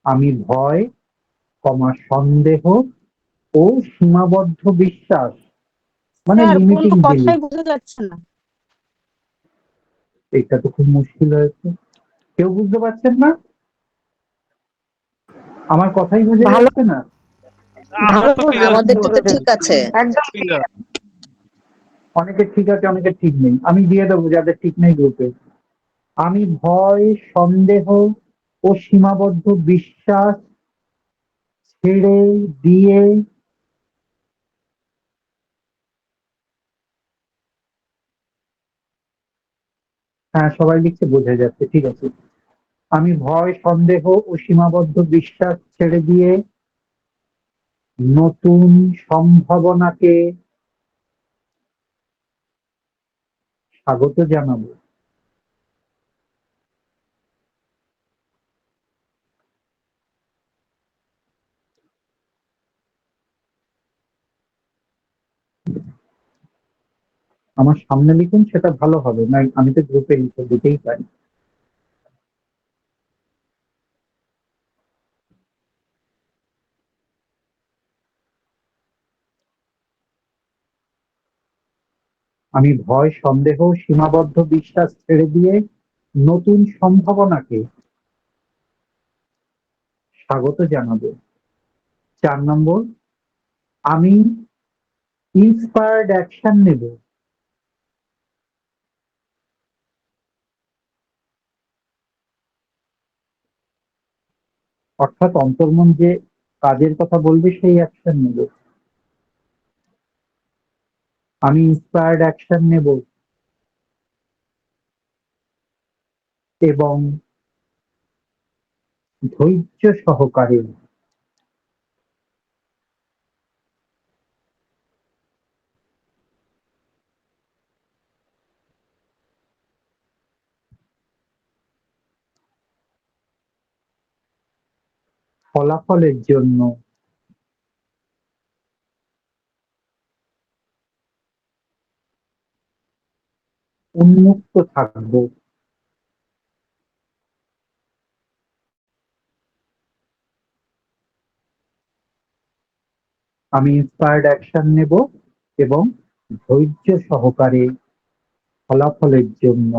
আমি ভয়, কমা, সন্দেহ ও সীমাবদ্ধ বিশ্বাস মানে লিমিটিং বিলিফ। বোঝা যাচ্ছে না। এটা তো খুব মুশকিল হয়েছে, কেউ বুঝতে পারছেন না? আমার কথাই বুঝে ভালো যাচ্ছে না? আমরা তো ক্লিয়ার আমাদের শুনতে তো পাচ্ছি, ঠিক আছে। একদম ক্লিয়ার। অনেকের ঠিক আছে, অনেকের ঠিক নেই। আমি দিয়ে দেবো যাদের ঠিক নেই গ্রুপে। আমি ভয়, সন্দেহ ও সীমাবদ্ধ বিশ্বাস ছেড়ে দিয়ে হ্যাঁ সবাই লিখছে, বোঝা যাচ্ছে, ঠিক আছে। আমি ভয়, সন্দেহ ও সীমাবদ্ধ বিশ্বাস ছেড়ে দিয়ে নতুন সম্ভাবনাকে স্বাগত জানাবো। আমার সামনে লিখুন, সেটা ভালো হবে না, আমি তো গ্রুপে লিখে দিতেই পারি। আমি ভয়, সন্দেহ, সীমাবদ্ধ বিশ্বাস ছেড়ে দিয়ে নতুন সম্ভাবনাকে স্বাগত জানাবো। 4 নম্বর, আমি ইন্সপায়ার্ড অ্যাকশন নেব। অর্থাৎ অন্তর্মন যে কাজের কথা বলবে সেই অ্যাকশন নেব। আমি ইন্সপায়ার্ড অ্যাকশন নেব এবং ধৈর্য সহকারে ফলাফলের জন্য উন্মুক্ত থাকব। আমি ইন্সপায়ার্ড অ্যাকশন নেব এবং ধৈর্য সহকারে ফলাফলের জন্য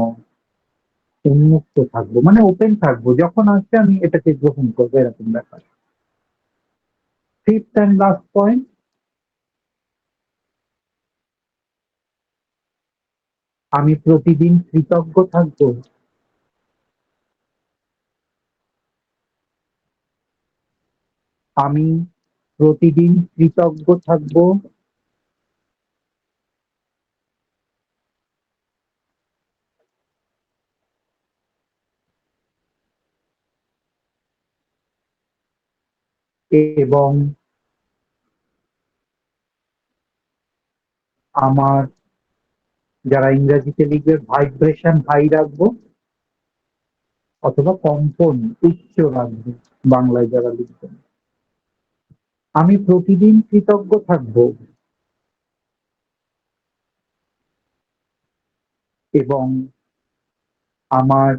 উন্মুক্ত থাকবো, মানে ওপেন থাকবো, যখন আসবে আমি এটাকে গ্রহণ করবো, এরকম ব্যাপার। 5th and লাস্ট পয়েন্ট, আমি প্রতিদিন কৃতজ্ঞ থাকবো। আমি প্রতিদিন কৃতজ্ঞ থাকবো এবং আমার, যারা ইংরেজিতে লিখবে, ভাইব্রেশন হাই রাখবো অথবা কম্পন উচ্চ রাখবো, বাংলায় যারা লিখবেন। আমি প্রতিদিন কৃতজ্ঞ থাকবো এবং আমার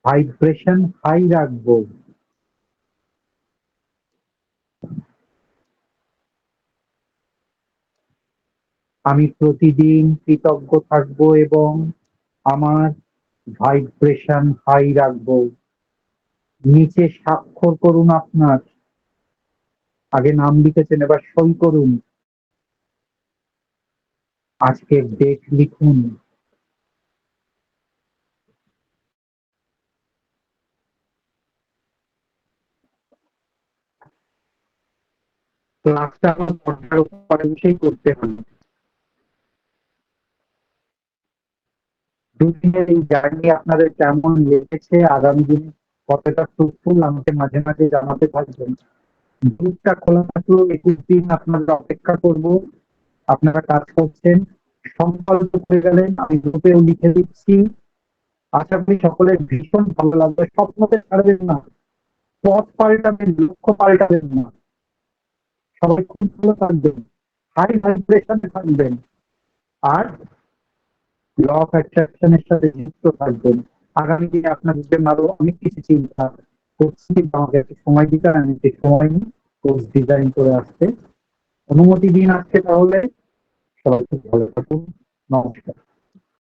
ভাইব্রেশন হাই রাখবো। আমি প্রতিদিন কৃতজ্ঞ থাকবো এবং আমার ভাইব্রেশন হাই রাখবো। নিচে স্বাক্ষর করুন আপনার, আগে নাম লিখেছেন, এবার সই করুন। আজকের ডেট লিখুন। ক্লাসটা আমার পর্দার উপরে বসেই করতে হবে। দুদিনের এই জার্নি আপনাদের কেমন লেগেছে, আগামী দিনে কতটা ফ্রুটফুল আমাকে মাঝে মাঝে জানাতে থাকবেন। গ্রুপটা খোলা থাকলো, 21 দিন আপনাদের অপেক্ষা করব। আপনারা কাজ করছেন, সংকল্প করে গেলেন, আমি গ্রুপেও লিখে দিচ্ছি। আশা করি সকলের ভীষণ ভালো লাগবে। স্বপ্নকে ছাড়বেন না, পথ পাল্টাবেন, লক্ষ্য পাল্টাবেন না। সবাই খুব ভালো থাকবেন, হাই ভাইব্রেশনে থাকবেন, আর ল অফ অ্যাট্রাকশনের সাথে যুক্ত থাকবেন। আগামী দিনে আপনাদের জন্য আরো অনেক কিছু চিন্তা করছি, আমাকে একটু সময় দিতে, আমি একটু সময় নিই কোর্স ডিজাইন করে আসতে। অনুমতি দিন আজকে, তাহলে সবাই খুব ভালো থাকুন। নমস্কার।